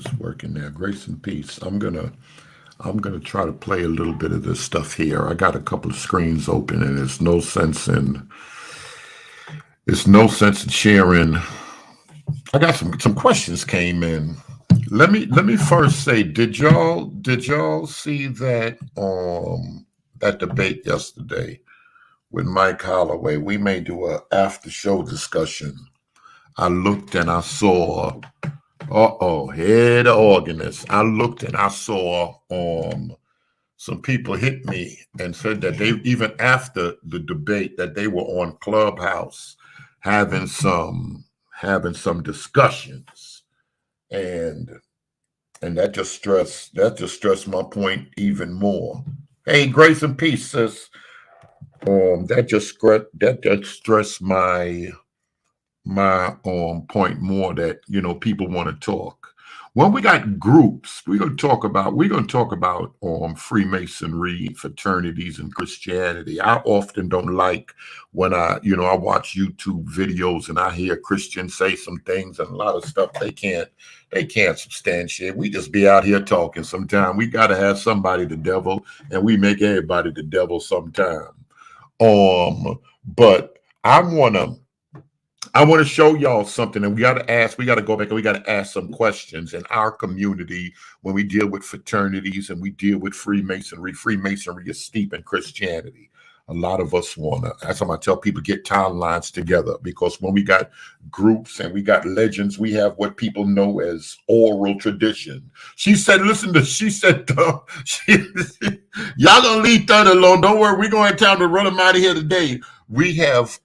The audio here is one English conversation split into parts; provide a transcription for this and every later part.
is working there. Grace and peace. I'm gonna try to play a little bit of this stuff here. I got a couple of screens open, and there's no sense in sharing. I got some questions came in. Let me first say, did y'all see that debate yesterday with Mike Holloway? We may do a after show discussion. I looked and I saw, here the organist. I looked and I saw some people hit me and said that they, even after the debate, that they were on Clubhouse having some discussions, and that just stressed my point even more. Hey, grace and peace, sis. That just stressed my point more, that people want to talk. When we got groups, we're going to talk about Freemasonry, fraternities, and Christianity. I often don't like when I watch YouTube videos and I hear Christians say some things, and a lot of stuff they can't substantiate. We just be out here talking. Sometimes we got to have somebody the devil, and we make everybody the devil sometime. But I want to show y'all something, and we got to go back and we got to ask some questions in our community when we deal with fraternities and we deal with Freemasonry. Freemasonry is steep in Christianity. A lot of us that's why I tell people, get timelines together, because when we got groups and we got legends, we have what people know as oral tradition. She said, y'all gonna leave that alone. Don't worry, we're gonna have time to run them out of here today. We have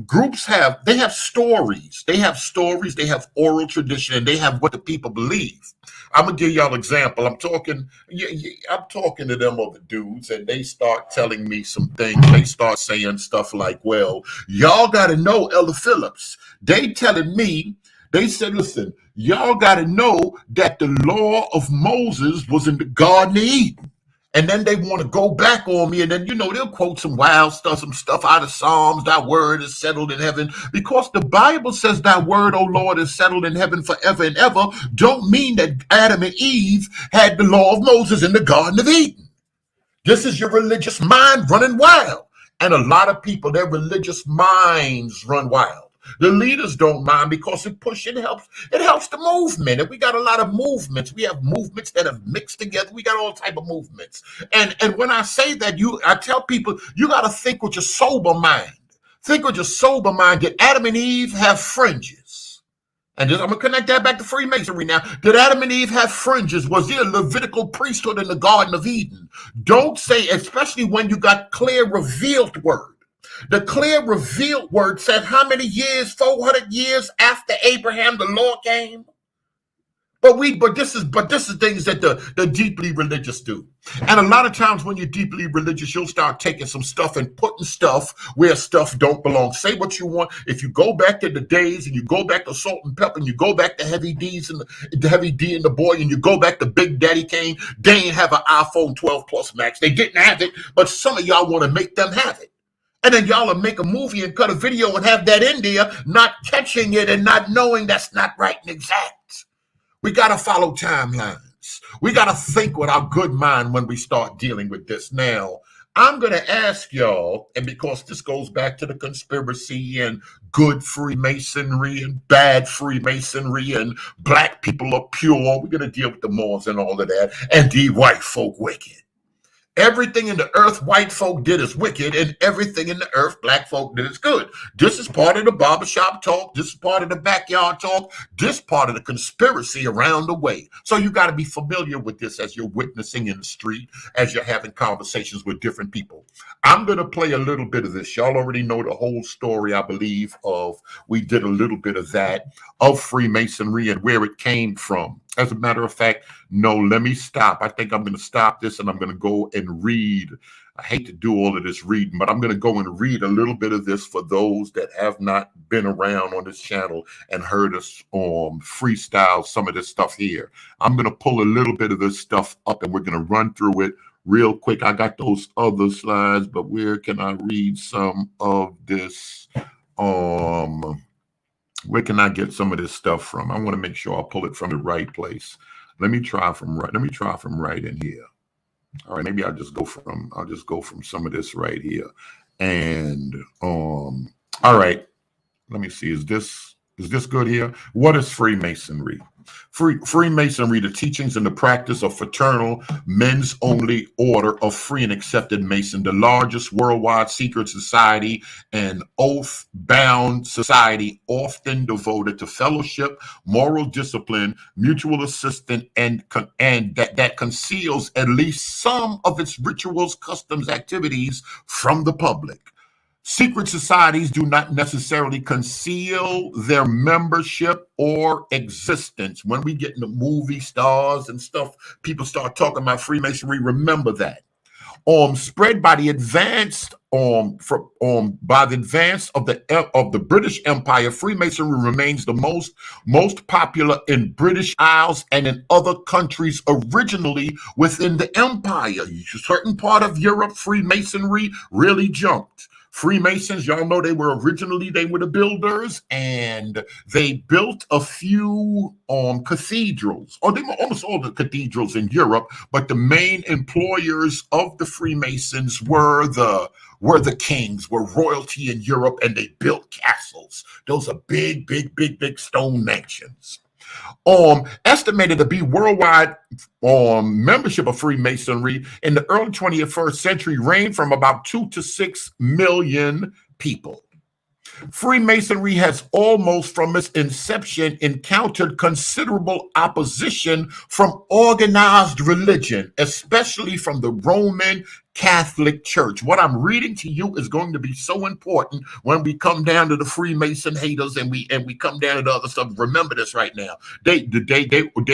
groups have stories. They have oral tradition, and they have what the people believe. I'm gonna give y'all an example. I'm talking to them other dudes, and they start telling me some things. They start saying stuff like, well, y'all gotta know, Elder Phillips. They telling me, they said, listen, y'all gotta know that the law of Moses was in the Garden of Eden. And then they want to go back on me, and then, they'll quote some wild stuff, some stuff out of Psalms. Thy word is settled in heaven. Because the Bible says thy word, O Lord, is settled in heaven forever and ever, don't mean that Adam and Eve had the law of Moses in the Garden of Eden. This is your religious mind running wild. And a lot of people, their religious minds run wild. The leaders don't mind, because it helps the movement. And we got a lot of movements. We have movements that have mixed together. We got all type of movements. And when I say that, I tell people, you got to think with your sober mind. Think with your sober mind. Did Adam and Eve have fringes? And I'm going to connect that back to Freemasonry now. Did Adam and Eve have fringes? Was there a Levitical priesthood in the Garden of Eden? Don't say, especially when you got clear revealed word. The clear revealed word said how many years? 400 years after Abraham, the law came. But this is things that the deeply religious do. And a lot of times when you're deeply religious, you'll start taking some stuff and putting stuff where stuff don't belong. Say what you want. If you go back to the days, and you go back to Salt and Pepper, and you go back to Heavy D's and the Heavy D and the Boy, and you go back to Big Daddy Kane, they ain't have an iPhone 12 Plus Max. They didn't have it, but some of y'all want to make them have it. And then y'all will make a movie and cut a video and have that in there, not catching it and not knowing that's not right and exact. We got to follow timelines. We got to think with our good mind when we start dealing with this. Now, I'm going to ask y'all, and because this goes back to the conspiracy and good Freemasonry and bad Freemasonry and black people are pure, we're going to deal with the Moors and all of that, and the white folk wicked. Everything in the earth white folk did is wicked, and everything in the earth black folk did is good. This is part of the barbershop talk. This is part of the backyard talk. This part of the conspiracy around the way. So you got to be familiar with this as you're witnessing in the street, as you're having conversations with different people. I'm going to play a little bit of this. Y'all already know the whole story, I believe, we did a little bit of that, of Freemasonry and where it came from. As a matter of fact, no, let me stop. I think I'm going to stop this, and I'm going to go and read. I hate to do all of this reading, but I'm going to go and read a little bit of this for those that have not been around on this channel and heard us freestyle some of this stuff here. I'm going to pull a little bit of this stuff up, and we're going to run through it real quick. I got those other slides, but where can I read some of this? Where can I get some of this stuff from? I want to make sure I pull it from the right place. Let me try from right in here. All right, maybe I'll just go from some of this right here. And all right, let me see. Is this good here? What is Freemasonry? Freemasonry, the teachings and the practice of fraternal men's only order of free and accepted Mason, the largest worldwide secret society and oath-bound society, often devoted to fellowship, moral discipline, mutual assistance, and that conceals at least some of its rituals, customs, activities from the public. Secret societies do not necessarily conceal their membership or existence. When we get into movie stars and stuff, people start talking about Freemasonry. Remember that. Spread by the advance of the British Empire, Freemasonry remains the most popular in British Isles and in other countries originally within the empire. A certain part of Europe, Freemasonry really jumped. Freemasons, y'all know they were the builders, and they built a few cathedrals, or they were almost all the cathedrals in Europe, but the main employers of the Freemasons were the kings, were royalty in Europe, and they built castles. Those are big stone mansions. Estimated to be worldwide membership of Freemasonry in the early 21st century ranged from about 2 to 6 million people. Freemasonry has almost from its inception encountered considerable opposition from organized religion, especially from the Roman Catholic Church. What I'm reading to you is going to be so important when we come down to the Freemason haters and we come down to the other stuff. Remember this right now. They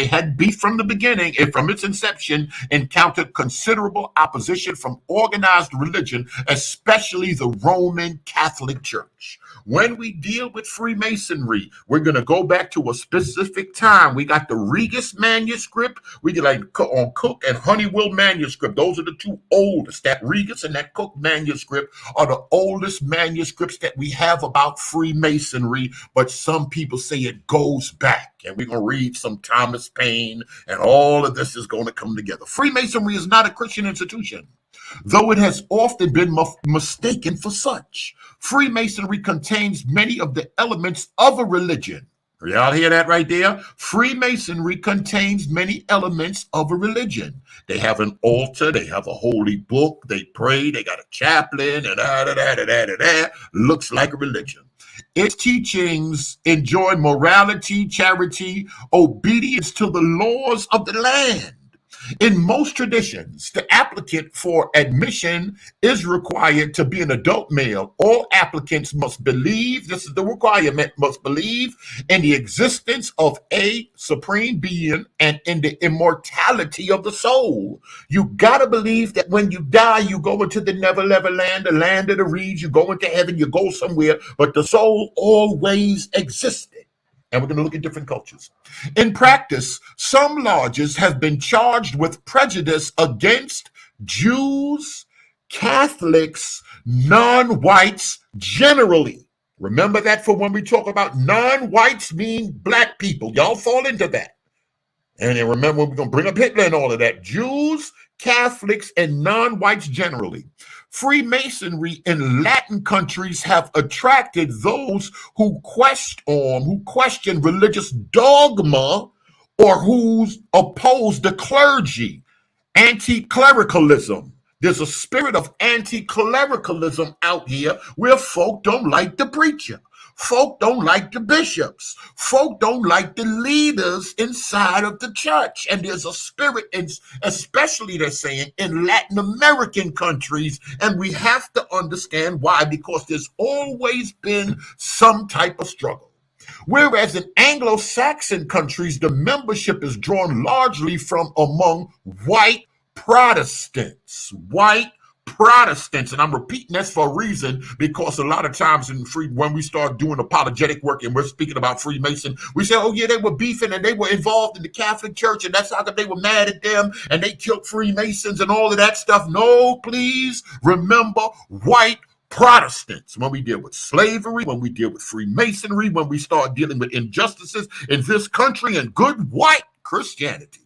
had beef from the beginning and from its inception encountered considerable opposition from organized religion, especially the Roman Catholic Church. When we deal with Freemasonry, we're going to go back to a specific time. We got the Regis manuscript. We get on Cook and Honeywell manuscript. Those are the two oldest. That Regis and that Cook manuscript are the oldest manuscripts that we have about Freemasonry, but some people say it goes back. And we're going to read some Thomas Paine, and all of this is going to come together. Freemasonry is not a Christian institution, though it has often been mistaken for such. Freemasonry contains many of the elements of a religion. Y'all hear that right there? Freemasonry contains many elements of a religion. They have an altar, they have a holy book, they pray, they got a chaplain, and looks like a religion. Its teachings enjoy morality, charity, obedience to the laws of the land. In most traditions, the applicant for admission is required to be an adult male. All applicants must believe, this is the requirement, must believe in the existence of a supreme being and in the immortality of the soul. You got to believe that when you die, you go into the never-ever land, the land of the reeds, you go into heaven, you go somewhere, but the soul always existed. And we're going to look at different cultures. In practice, some lodges have been charged with prejudice against Jews, Catholics, non-whites generally. Remember that for when we talk about non-whites mean black people. Y'all fall into that. And then remember, we're going to bring up Hitler and all of that. Jews, Catholics, and non-whites generally. Freemasonry in Latin countries have attracted those who question religious dogma or who oppose the clergy, anti-clericalism. There's a spirit of anti-clericalism out here where folk don't like the preacher. Folk don't like the bishops. Folk don't like the leaders inside of the church. And there's a spirit, especially they're saying, in Latin American countries. And we have to understand why, because there's always been some type of struggle. Whereas in Anglo-Saxon countries, the membership is drawn largely from among white Protestants. And I'm repeating this for a reason, because a lot of times when we start doing apologetic work and we're speaking about Freemason, we say, oh yeah, they were beefing and they were involved in the Catholic Church and that's how they were mad at them and they killed Freemasons and all of that stuff. No, please remember, white Protestants, when we deal with slavery, when we deal with Freemasonry, when we start dealing with injustices in this country, and good white Christianity.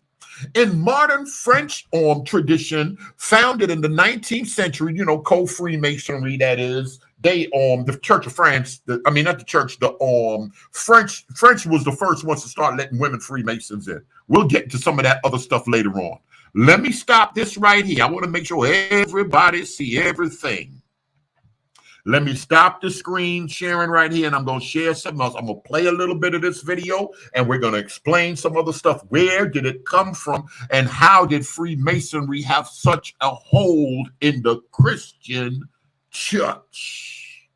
In modern French tradition, founded in the 19th century, co-Freemasonry, that is, they the Church of France, not the church, the French was the first ones to start letting women Freemasons in. We'll get to some of that other stuff later on. Let me stop this right here. I want to make sure everybody see everything. Let me stop the screen sharing right here, and I'm going to share something else. I'm going to play a little bit of this video, and we're going to explain some other stuff. Where did it come from, and how did Freemasonry have such a hold in the Christian church?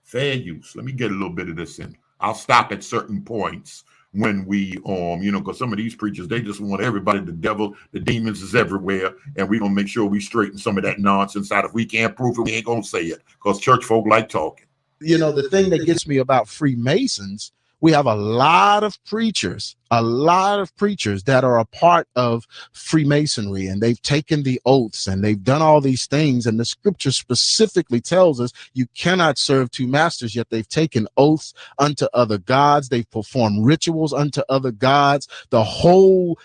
Fair use. Let me get a little bit of this in. I'll stop at certain points when we, because some of these preachers, they just want everybody, the devil, the demons is everywhere, and we're going to make sure we straighten some of that nonsense out. If we can't prove it, we ain't going to say it, because church folk like talking. The thing that gets me about Freemasons, we have a lot of preachers that are a part of Freemasonry, and they've taken the oaths and they've done all these things. And the scripture specifically tells us you cannot serve two masters, yet they've taken oaths unto other gods. They've performed rituals unto other gods. The whole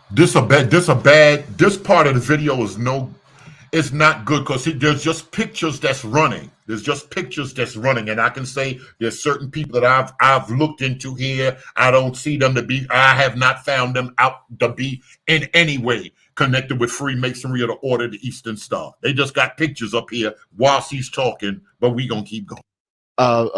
this part of the video is it's not good, because there's just pictures that's running. And I can say there's certain people that I've looked into here. I don't see them to be, I have not found them out to be in any way connected with Freemasonry or the Order of the Eastern Star. They just got pictures up here whilst he's talking, but we gonna keep going.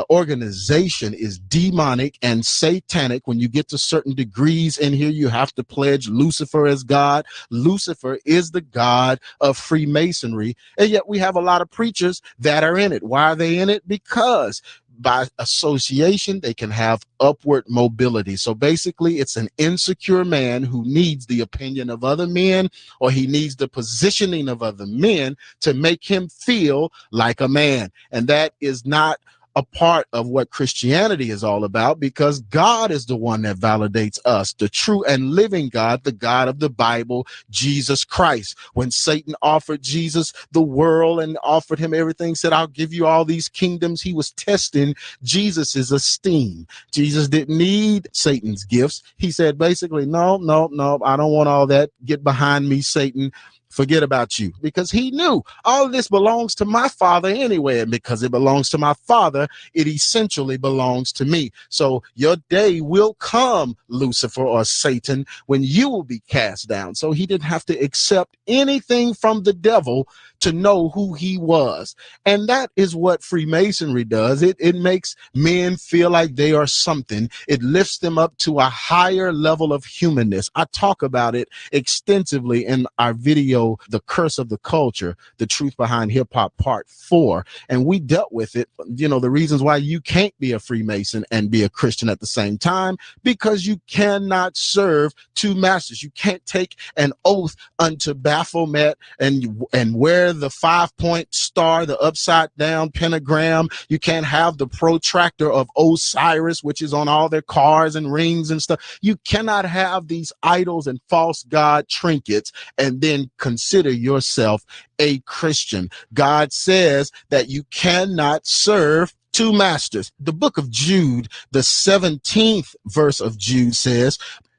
Organization is demonic and satanic. When you get to certain degrees in here, you have to pledge Lucifer as God. Lucifer is the god of Freemasonry, and yet we have a lot of preachers that are in it. Why are they in it? Because by association, they can have upward mobility. So basically, it's an insecure man who needs the opinion of other men, or he needs the positioning of other men to make him feel like a man. And that is not a part of what Christianity is all about, because God is the one that validates us, the true and living God, the God of the Bible, Jesus Christ. When Satan offered Jesus the world and offered him everything, said, I'll give you all these kingdoms, he was testing Jesus's esteem. Jesus didn't need Satan's gifts. He said, basically, no, I don't want all that. Get behind me, Satan. Forget about you, because he knew all of this belongs to my Father anyway. And because it belongs to my Father, it essentially belongs to me. So your day will come, Lucifer or Satan, when you will be cast down. So he didn't have to accept anything from the devil to know who he was. And that is what Freemasonry does. It makes men feel like they are something. It lifts them up to a higher level of humanness. I talk about it extensively in our video, The Curse of the Culture, The Truth Behind Hip Hop Part 4. And we dealt with it, the reasons why you can't be a Freemason and be a Christian at the same time, because you cannot serve two masters. You can't take an oath unto Baphomet and wear the 5-point star, the upside down pentagram. You can't have the protractor of Osiris, which is on all their cars and rings and stuff. You cannot have these idols and false god trinkets and then consider yourself a Christian. God says that you cannot serve two masters. The book of Jude, the 17th verse of Jude says,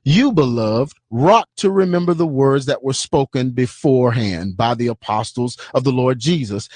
you, beloved, wrought to remember the words that were spoken beforehand by the apostles of the Lord Jesus,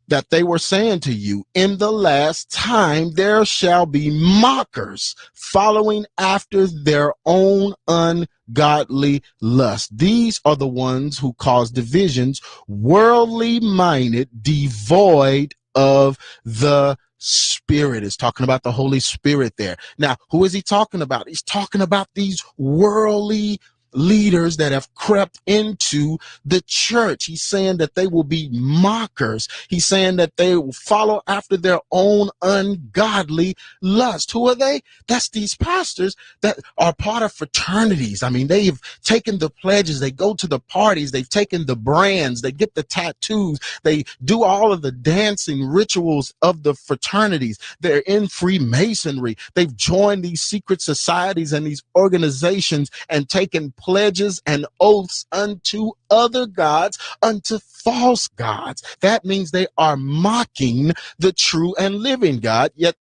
that they were saying to you, in the last time there shall be mockers following after their own ungodly lust. These are the ones who cause divisions, worldly minded, devoid of the Spirit. Is talking about the Holy Spirit there. Now, who is he talking about? He's talking about these worldly leaders that have crept into the church. He's saying that they will be mockers. He's saying that they will follow after their own ungodly lust. Who are they? That's these pastors that are part of fraternities. I mean, they've taken the pledges. They go to the parties. They've taken the brands. They get the tattoos. They do all of the dancing rituals of the fraternities. They're in Freemasonry. They've joined these secret societies and these organizations and taken pledges and oaths unto other gods, unto false gods. That means they are mocking the true and living God, yet.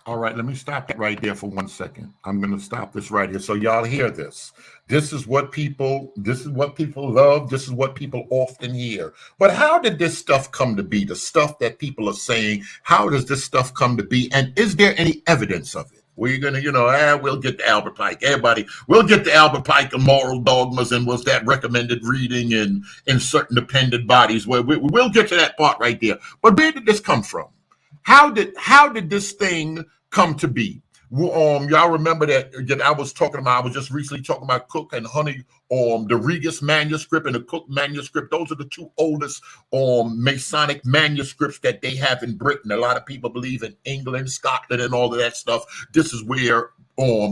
All right, let me stop that right there for 1 second. I'm going to stop this right here so y'all hear this. This is what people love. This is what people often hear. But how did this stuff come to be? The stuff that people are saying, how does this stuff come to be? And is there any evidence of it? We're going to, we'll get to Albert Pike. Everybody, we'll get to Albert Pike and moral dogmas and was that recommended reading in certain dependent bodies. We'll get to that part right there. But where did this come from? How did this thing come to be? Y'all remember that I was talking about, I was just recently talking about Cook and Honey, the Regis manuscript and the Cook manuscript. Those are the two oldest Masonic manuscripts that they have in Britain. A lot of people believe in England, Scotland, and all of that stuff. This is where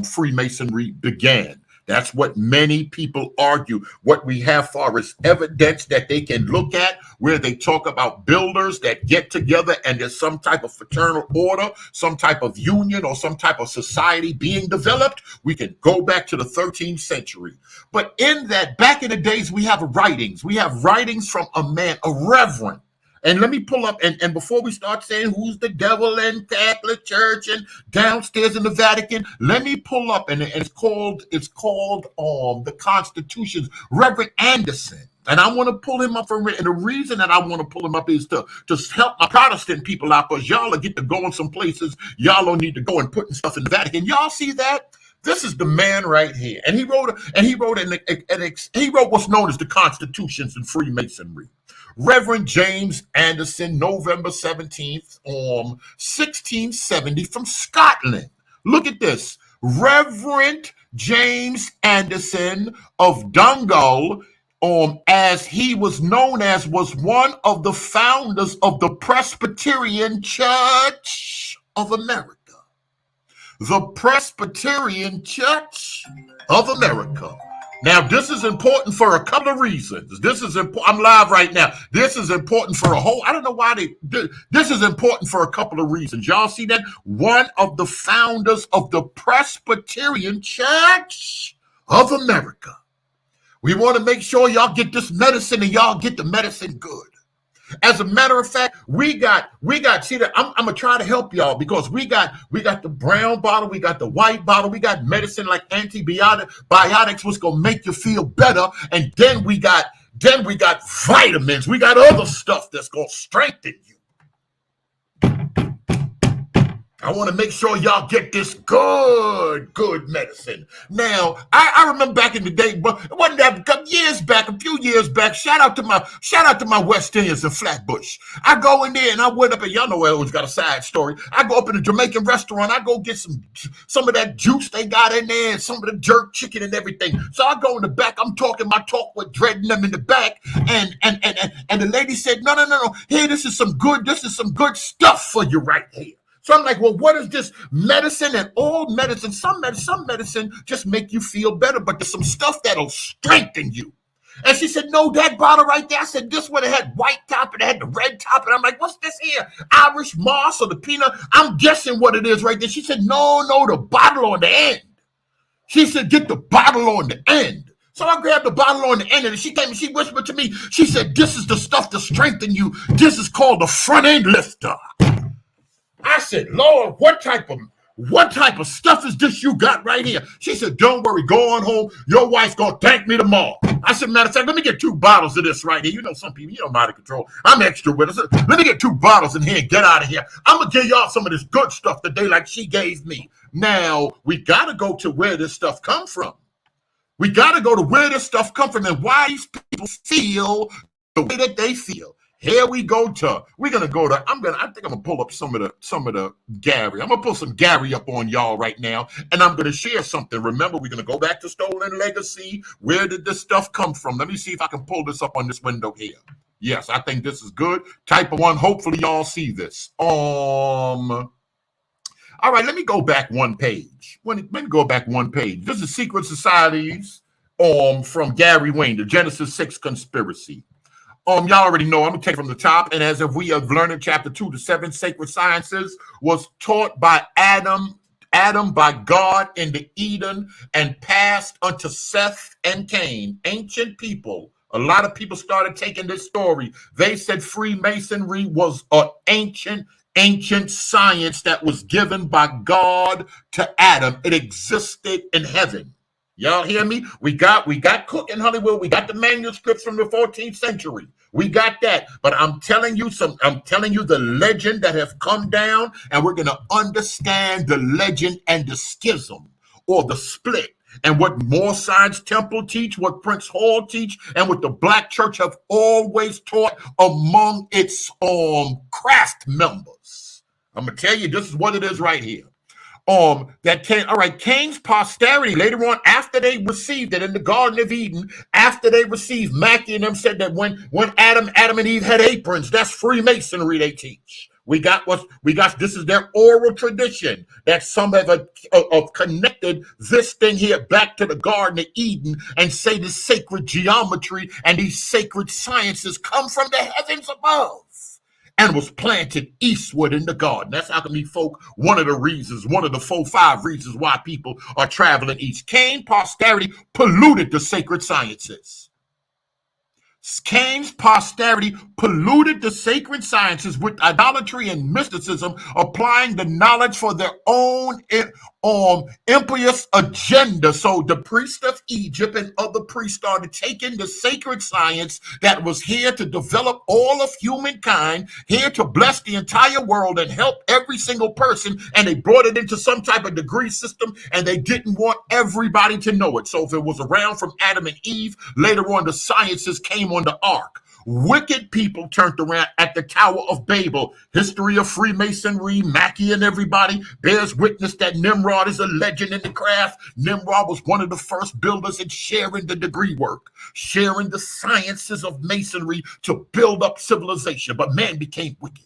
Freemasonry began. That's what many people argue. What we have far as evidence that they can look at, where they talk about builders that get together and there's some type of fraternal order, some type of union or some type of society being developed. We can go back to the 13th century. But in that, back in the days, we have writings. We have writings from a man, a reverend. And let me pull up, and before we start saying who's the devil and Catholic Church and downstairs in the Vatican, let me pull up, and it's called the Constitutions, Reverend Anderson. And I want to pull him up, and the reason that I want to pull him up is to help my Protestant people out, because y'all will get to going some places y'all don't need to go and putting stuff in the Vatican. Y'all see that? This is the man right here, and he wrote what's known as the Constitutions in Freemasonry. Reverend James Anderson, November 17th, 1670, from Scotland. Look at this. Reverend James Anderson of Donegal, as he was known as, was one of the founders of the Presbyterian Church of America. The Presbyterian Church of America. Now, this is important for a couple of reasons. This is important. I'm live right now. This is important for a whole, I don't know why this is important for a couple of reasons. Y'all see that? One of the founders of the Presbyterian Church of America. We want to make sure y'all get this medicine and y'all get the medicine good. As a matter of fact, we got, see that I'm gonna try to help y'all, because we got the brown bottle, we got the white bottle, we got medicine like antibiotics, what's gonna make you feel better, and then we got vitamins, we got other stuff that's gonna strengthen you. I want to make sure y'all get this good medicine. Now, I remember back in the day, but it wasn't that a few years back. Shout out to my West Indians in Flatbush. I go in there and I went up, and y'all know I always got a side story. I go up in a Jamaican restaurant. I go get some of that juice they got in there and some of the jerk chicken and everything. So I go in the back. I'm talking my talk with Dred and them in the back, and the lady said, no. Hey, this is some good stuff for you right here. So I'm like, well, what is this medicine? And all medicine, some medicine just make you feel better, but there's some stuff that'll strengthen you. And she said, no, that bottle right there. I said, this one, it had white top and it had the red top. And I'm like, what's this here? Irish moss or the peanut? I'm guessing what it is right there. She said, no, the bottle on the end. She said, get the bottle on the end. So I grabbed the bottle on the end, and she came and she whispered to me. She said, this is the stuff to strengthen you. This is called the front end lifter. I said, Lord, what type of stuff is this you got right here? She said, don't worry, go on home. Your wife's going to thank me tomorrow. I said, matter of fact, let me get 2 bottles of this right here. You know, some people, you don't know how to control. I'm extra with us. Let me get 2 bottles in here and get out of here. I'm going to give y'all some of this good stuff today like she gave me. Now, we got to go to where this stuff come from. We got to go to where this stuff come from and why these people feel the way that they feel. Here we go to, I think I'm gonna pull up some of the Gary. I'm gonna pull some Gary up on y'all right now, and I'm gonna share something. Remember, we're gonna go back to Stolen Legacy. Where did this stuff come from? Let me see if I can pull this up on this window here. Yes, I think this is good. Type of 1. Hopefully y'all see this. All right, let me go back one page. Let me go back one page. This is Secret Societies from Gary Wayne, the Genesis 6 Conspiracy. Y'all already know, I'm going to take from the top. And as if we have learned in chapter 2, the 7 sacred sciences was taught by Adam Adam by God into Eden and passed unto Seth and Cain, ancient people. A lot of people started taking this story. They said Freemasonry was an ancient science that was given by God to Adam. It existed in heaven. Y'all hear me? We got Cook in Hollywood. We got the manuscripts from the 14th century. We got that. But I'm telling you the legend that have come down, and we're going to understand the legend and the schism or the split, and what Moorside's Temple teach, what Prince Hall teach, and what the Black Church have always taught among its craft members. I'm going to tell you, this is what it is right here. Cain's posterity later on, after they received it in the Garden of Eden, after they received, Mackey and them said that when Adam and Eve had aprons, that's Freemasonry they teach. We got this is their oral tradition that some have connected this thing here back to the Garden of Eden and say the sacred geometry and these sacred sciences come from the heavens above and was planted eastward in the garden. That's how come these folk, one of the 4-5 reasons why people are traveling east. Cain's posterity polluted the sacred sciences. Cain's posterity polluted the sacred sciences with idolatry and mysticism, applying the knowledge for their own impious agenda. So the priests of Egypt and other priests started taking the sacred science that was here to develop all of humankind, here to bless the entire world and help every single person, and they brought it into some type of degree system, and they didn't want everybody to know it. So if it was around from Adam and Eve, later on the sciences came on the ark. Wicked people turned around at the Tower of Babel. History of Freemasonry, Mackey and everybody bears witness that Nimrod is a legend in the craft. Nimrod was one of the first builders in sharing the degree work, sharing the sciences of masonry to build up civilization. But man became wicked.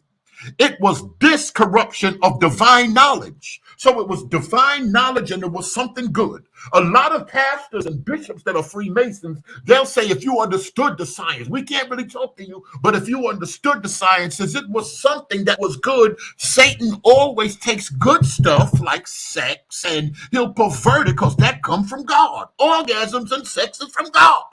It was this corruption of divine knowledge. So it was divine knowledge and it was something good. A lot of pastors and bishops that are Freemasons, they'll say, if you understood the science, we can't really talk to you, but if you understood the sciences, it was something that was good. Satan always takes good stuff like sex and he'll pervert it because that comes from God. Orgasms and sex is from God.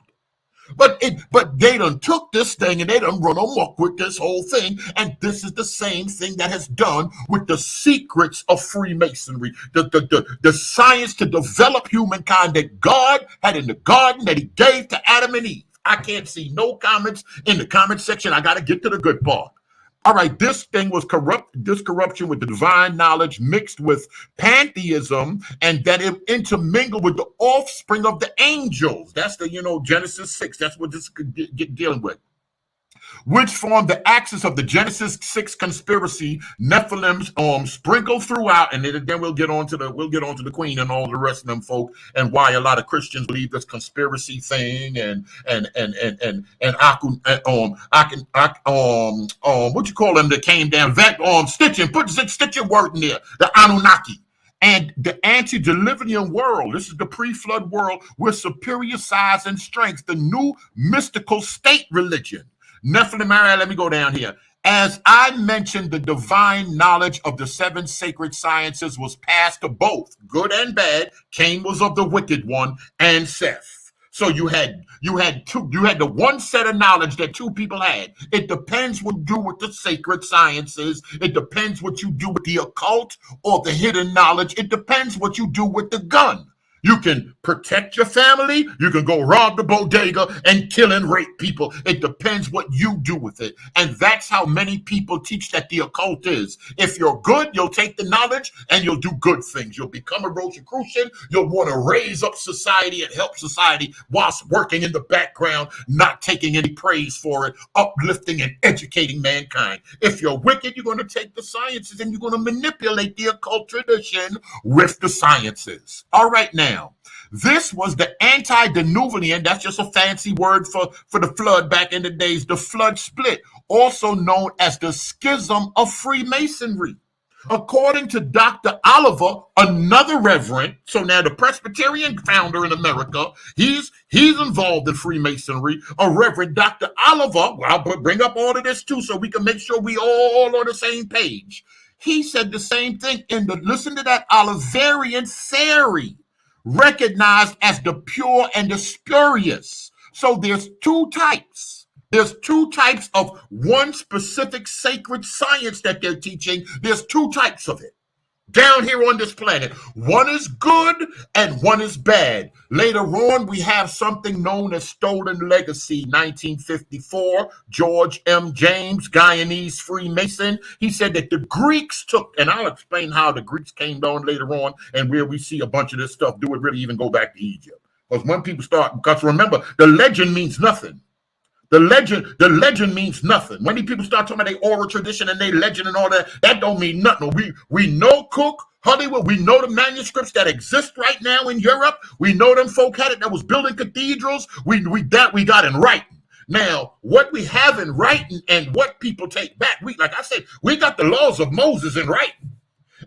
But they done took this thing and they done run amok with this whole thing. And this is the same thing that has done with the secrets of Freemasonry. The science to develop humankind that God had in the garden that he gave to Adam and Eve. I can't see no comments in the comment section. I got to get to the good part. All right, this thing was this corruption with the divine knowledge mixed with pantheism, and that it intermingled with the offspring of the angels. That's the, Genesis 6. That's what this could get dealing with, which formed the axis of the Genesis 6 conspiracy. Nephilim's sprinkled throughout, and then we'll get on to the Queen and all the rest of them folk, and why a lot of Christians believe this conspiracy thing, and what you call them that came down stitch your word in there, the Anunnaki. And the antediluvian world, this is the pre-flood world with superior size and strength, the new mystical state religion. Nephilim, let me go down here. As I mentioned, the divine knowledge of the 7 sacred sciences was passed to both good and bad. Cain was of the wicked one, and Seth. So you had the one set of knowledge that 2 people had. It depends what you do with the sacred sciences. It depends what you do with the occult or the hidden knowledge. It depends what you do with the gun. You can protect your family. You can go rob the bodega and kill and rape people. It depends what you do with it. And that's how many people teach that the occult is. If you're good, you'll take the knowledge and you'll do good things. You'll become a Rosicrucian. You'll want to raise up society and help society whilst working in the background, not taking any praise for it, uplifting and educating mankind. If you're wicked, you're going to take the sciences and you're going to manipulate the occult tradition with the sciences. All right, now. This was the antediluvian, that's just a fancy word for the flood back in the days, the flood split, also known as the schism of Freemasonry. According to Dr. Oliver, another reverend, so now the Presbyterian founder in America, he's involved in Freemasonry, a Reverend Dr. Oliver, well, I'll bring up all of this too so we can make sure we all on the same page. He said the same thing in the, listen to that, Oliverian theory, recognized as the pure and the spurious. So there's two types. There's two types of one specific sacred science that they're teaching. There's two types of it down here on this planet. One is good and one is bad. Later on, we have something known as Stolen Legacy, 1954. George M. James, Guyanese Freemason. He said that the Greeks took, and I'll explain how the Greeks came down later on and where we see a bunch of this stuff. Do it really even go back to Egypt? Because when people start, because remember, the legend means nothing. The legend means nothing. When these people start talking about their oral tradition and their legend and all that, that don't mean nothing. We know Cook, Hollywood, we know the manuscripts that exist right now in Europe. We know them folk had it that was building cathedrals. We got in writing. Now, what we have in writing and what people take back, like I said, we got the laws of Moses in writing.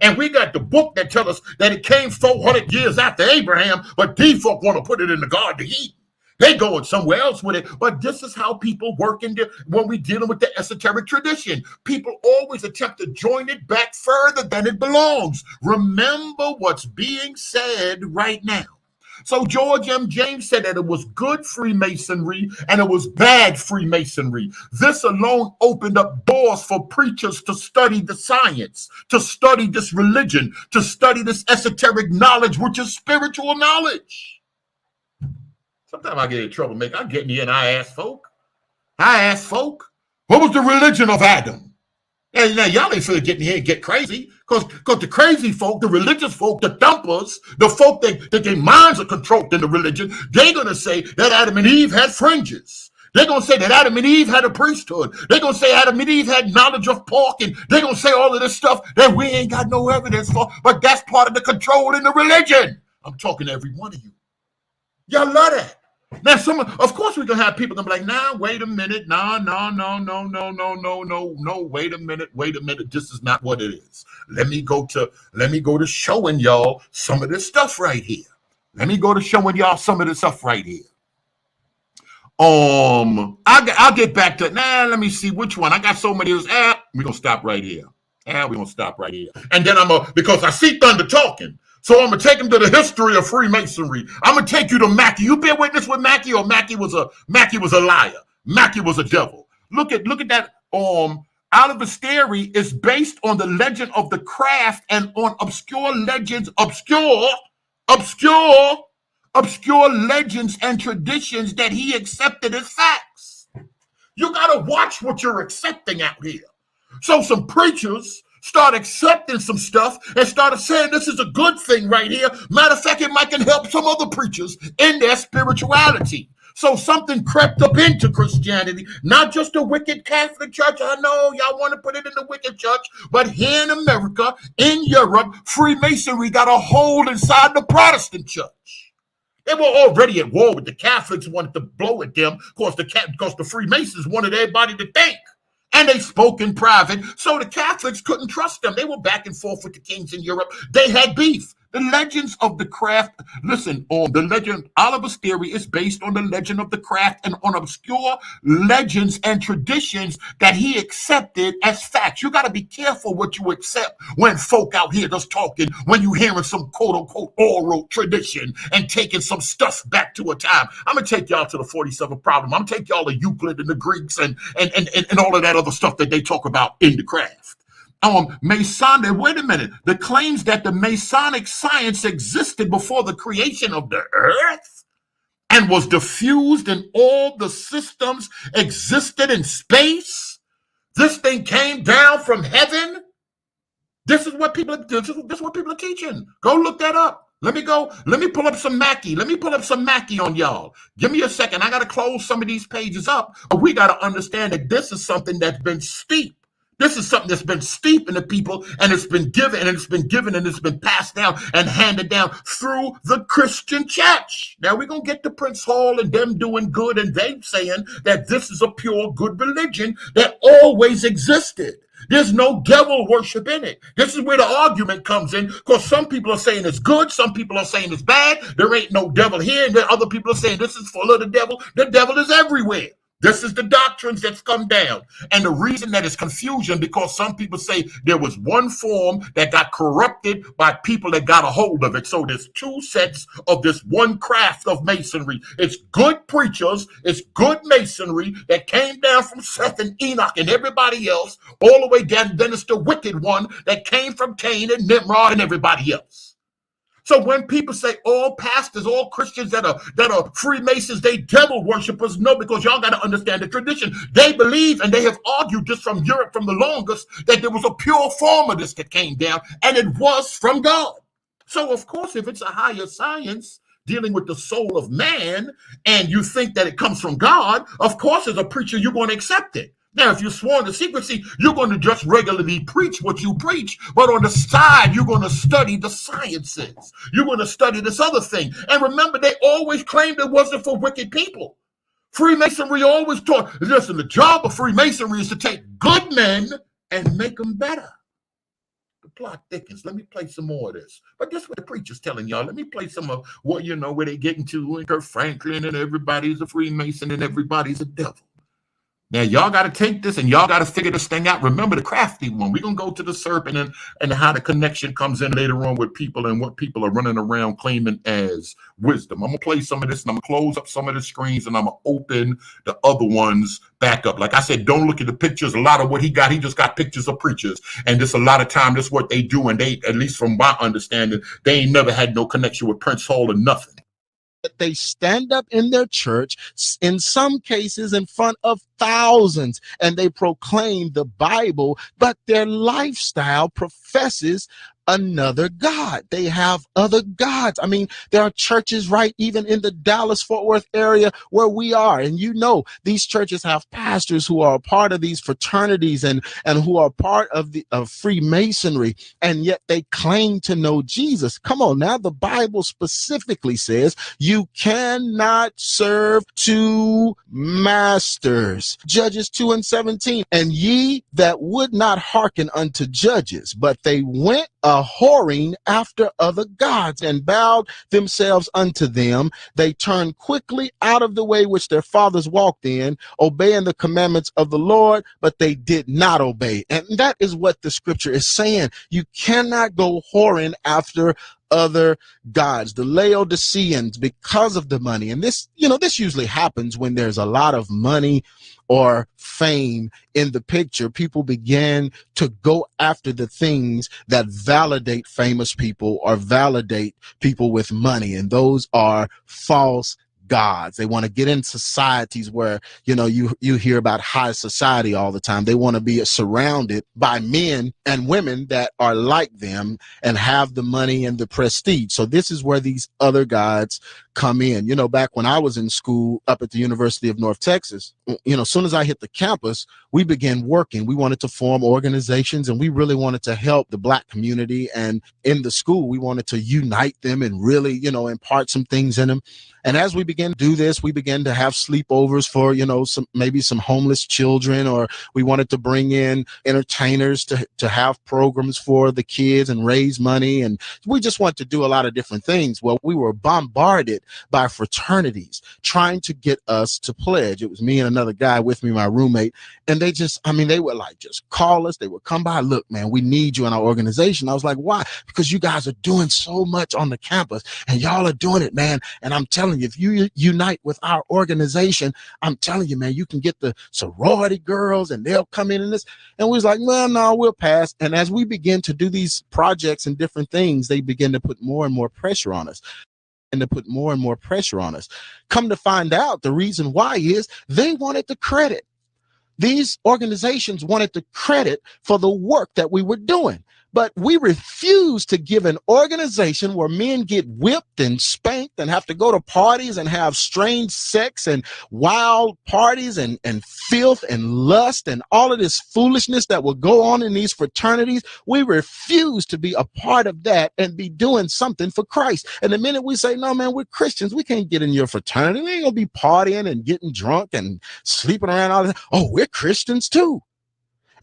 And we got the book that tells us that it came 400 years after Abraham, but these folk want to put it in the Garden of Eden. They going somewhere else with it. But this is how people work when we're dealing with the esoteric tradition. People always attempt to join it back further than it belongs. Remember what's being said right now. So George M. James said that it was good Freemasonry and it was bad Freemasonry. This alone opened up doors for preachers to study the science, to study this religion, to study this esoteric knowledge, which is spiritual knowledge. Sometimes I get in trouble, I get in here and I ask folk, what was the religion of Adam? And now y'all ain't finna get in here and get crazy, because the crazy folk, the religious folk, the dumpers, the folk that their minds are controlled in the religion, they're gonna say that Adam and Eve had fringes. They're gonna say that Adam and Eve had a priesthood. They're gonna say Adam and Eve had knowledge of pork, and they're gonna say all of this stuff that we ain't got no evidence for, but that's part of the control in the religion. I'm talking to every one of you. Y'all love that. Now, of course, we're gonna have people gonna be like, nah, wait a minute, no, wait a minute, this is not what it is. Let me go to showing y'all some of this stuff right here. I'll get back to it. Let me see which one. I got so many of those. We're gonna stop right here. And then because I see Thunder talking. So I'm going to take him to the history of Freemasonry. I'm going to take you to Mackey. You bear witness with Mackey, or Mackey was a liar. Mackey was a devil. Look at that. Oliver's theory is based on the legend of the craft and on obscure legends, obscure legends and traditions that he accepted as facts. You got to watch what you're accepting out here. So some preachers start accepting some stuff and started saying this is a good thing right here. Matter of fact, it might can help some other preachers in their spirituality. So something crept up into Christianity, not just the wicked Catholic Church. I know y'all want to put it in the wicked church, but here in America, in Europe, Freemasonry got a hold inside the Protestant church. They were already at war with the Catholics, wanted to blow at them, because the Freemasons wanted everybody to think. And they spoke in private, so the Catholics couldn't trust them. They were back and forth with the kings in Europe. They had beef. The legends of the craft, listen, the legend, Oliver's theory is based on the legend of the craft and on obscure legends and traditions that he accepted as facts. You got to be careful what you accept when folk out here just talking, when you hearing some quote-unquote oral tradition and taking some stuff back to a time. I'm going to take y'all to the 47 problem. I'm going to take y'all to Euclid and the Greeks and all of that other stuff that they talk about in the craft. Masonic, wait a minute. The claims that the Masonic science existed before the creation of the earth and was diffused in all the systems existed in space. This thing came down from heaven. This is what people are teaching. Go look that up. Let me pull up some Mackey. On y'all. Give me a second. I got to close some of these pages up, but we got to understand that this is something that's been steeped. This is something that's been steeped in the people, and it's been given, and it's been passed down and handed down through the Christian church. Now we're going to get to Prince Hall and them doing good, and they saying that this is a pure good religion that always existed. There's no devil worship in it. This is where the argument comes in, because some people are saying it's good, some people are saying it's bad. There ain't no devil here, and then other people are saying this is full of the devil. The devil is everywhere. This is the doctrines that's come down. And the reason that is confusion, because some people say there was one form that got corrupted by people that got a hold of it. So there's two sets of this one craft of masonry. It's good preachers, it's good masonry that came down from Seth and Enoch and everybody else, all the way down. Then it's the wicked one that came from Cain and Nimrod and everybody else. So when people say all pastors, all Christians that are Freemasons, they devil worshipers, no, because y'all got to understand the tradition. They believe, and they have argued just from Europe from the longest, that there was a pure form of this that came down, and it was from God. So of course, if it's a higher science dealing with the soul of man, and you think that it comes from God, of course, as a preacher, you're going to accept it. Now, if you're sworn to secrecy, you're going to just regularly preach what you preach, but on the side, you're going to study the sciences. You're going to study this other thing. And remember, they always claimed it wasn't for wicked people. Freemasonry always taught, listen, the job of Freemasonry is to take good men and make them better. The plot thickens. Let me play some more of this. But this is what the preacher's telling y'all. Let me play some of what, where they get into, and Kirk Franklin, and everybody's a Freemason, and everybody's a devil. Now, y'all got to take this and y'all got to figure this thing out. Remember the crafty one. We're going to go to the serpent and how the connection comes in later on with people and what people are running around claiming as wisdom. I'm going to play some of this, and I'm going to close up some of the screens, and I'm going to open the other ones back up. Like I said, don't look at the pictures. A lot of what he just got pictures of preachers. And this a lot of time, this is what they do. And they, at least from my understanding, they ain't never had no connection with Prince Hall or nothing. They stand up in their church, in some cases in front of thousands, and they proclaim the Bible, but their lifestyle professes another God. They have other gods. I mean, there are churches right even in the Dallas-Fort Worth area where we are. And these churches have pastors who are a part of these fraternities and who are part of Freemasonry, and yet they claim to know Jesus. Come on now, the Bible specifically says you cannot serve two masters. Judges 2:17. And ye that would not hearken unto judges, but they went whoring after other gods and bowed themselves unto them, they turned quickly out of the way which their fathers walked in, obeying the commandments of the Lord, but they did not obey. And that is what the scripture is saying. You cannot go whoring after other gods. The Laodiceans, because of the money, and this usually happens when there's a lot of money or fame in the picture, people begin to go after the things that validate famous people or validate people with money, and those are false gods. They want to get in societies where, you hear about high society all the time. They want to be surrounded by men and women that are like them and have the money and the prestige. So this is where these other gods come in. Back when I was in school up at the University of North Texas, as soon as I hit the campus, we began working. We wanted to form organizations, and we really wanted to help the Black community. And in the school, we wanted to unite them and really, impart some things in them. And as we began to do this, we began to have sleepovers for, maybe some homeless children, or we wanted to bring in entertainers to have programs for the kids and raise money. And we just wanted to do a lot of different things. Well, we were bombarded by fraternities trying to get us to pledge. It was me and another guy with me, my roommate. And they would just call us. They would come by. Look, man, we need you in our organization. I was like, why? Because you guys are doing so much on the campus, and y'all are doing it, man. And I'm telling you, if you unite with our organization, I'm telling you, man, you can get the sorority girls and they'll come in this. And we was like, well, no, we'll pass. And as we begin to do these projects and different things, they begin to put more and more pressure on us. Come to find out, the reason why is they wanted the credit. These organizations wanted the credit for the work that we were doing. But we refuse to give an organization where men get whipped and spanked and have to go to parties and have strange sex and wild parties and filth and lust and all of this foolishness that will go on in these fraternities. We refuse to be a part of that and be doing something for Christ. And the minute we say, no, man, we're Christians, we can't get in your fraternity. We ain't gonna be partying and getting drunk and sleeping around all this. Oh, we're Christians too.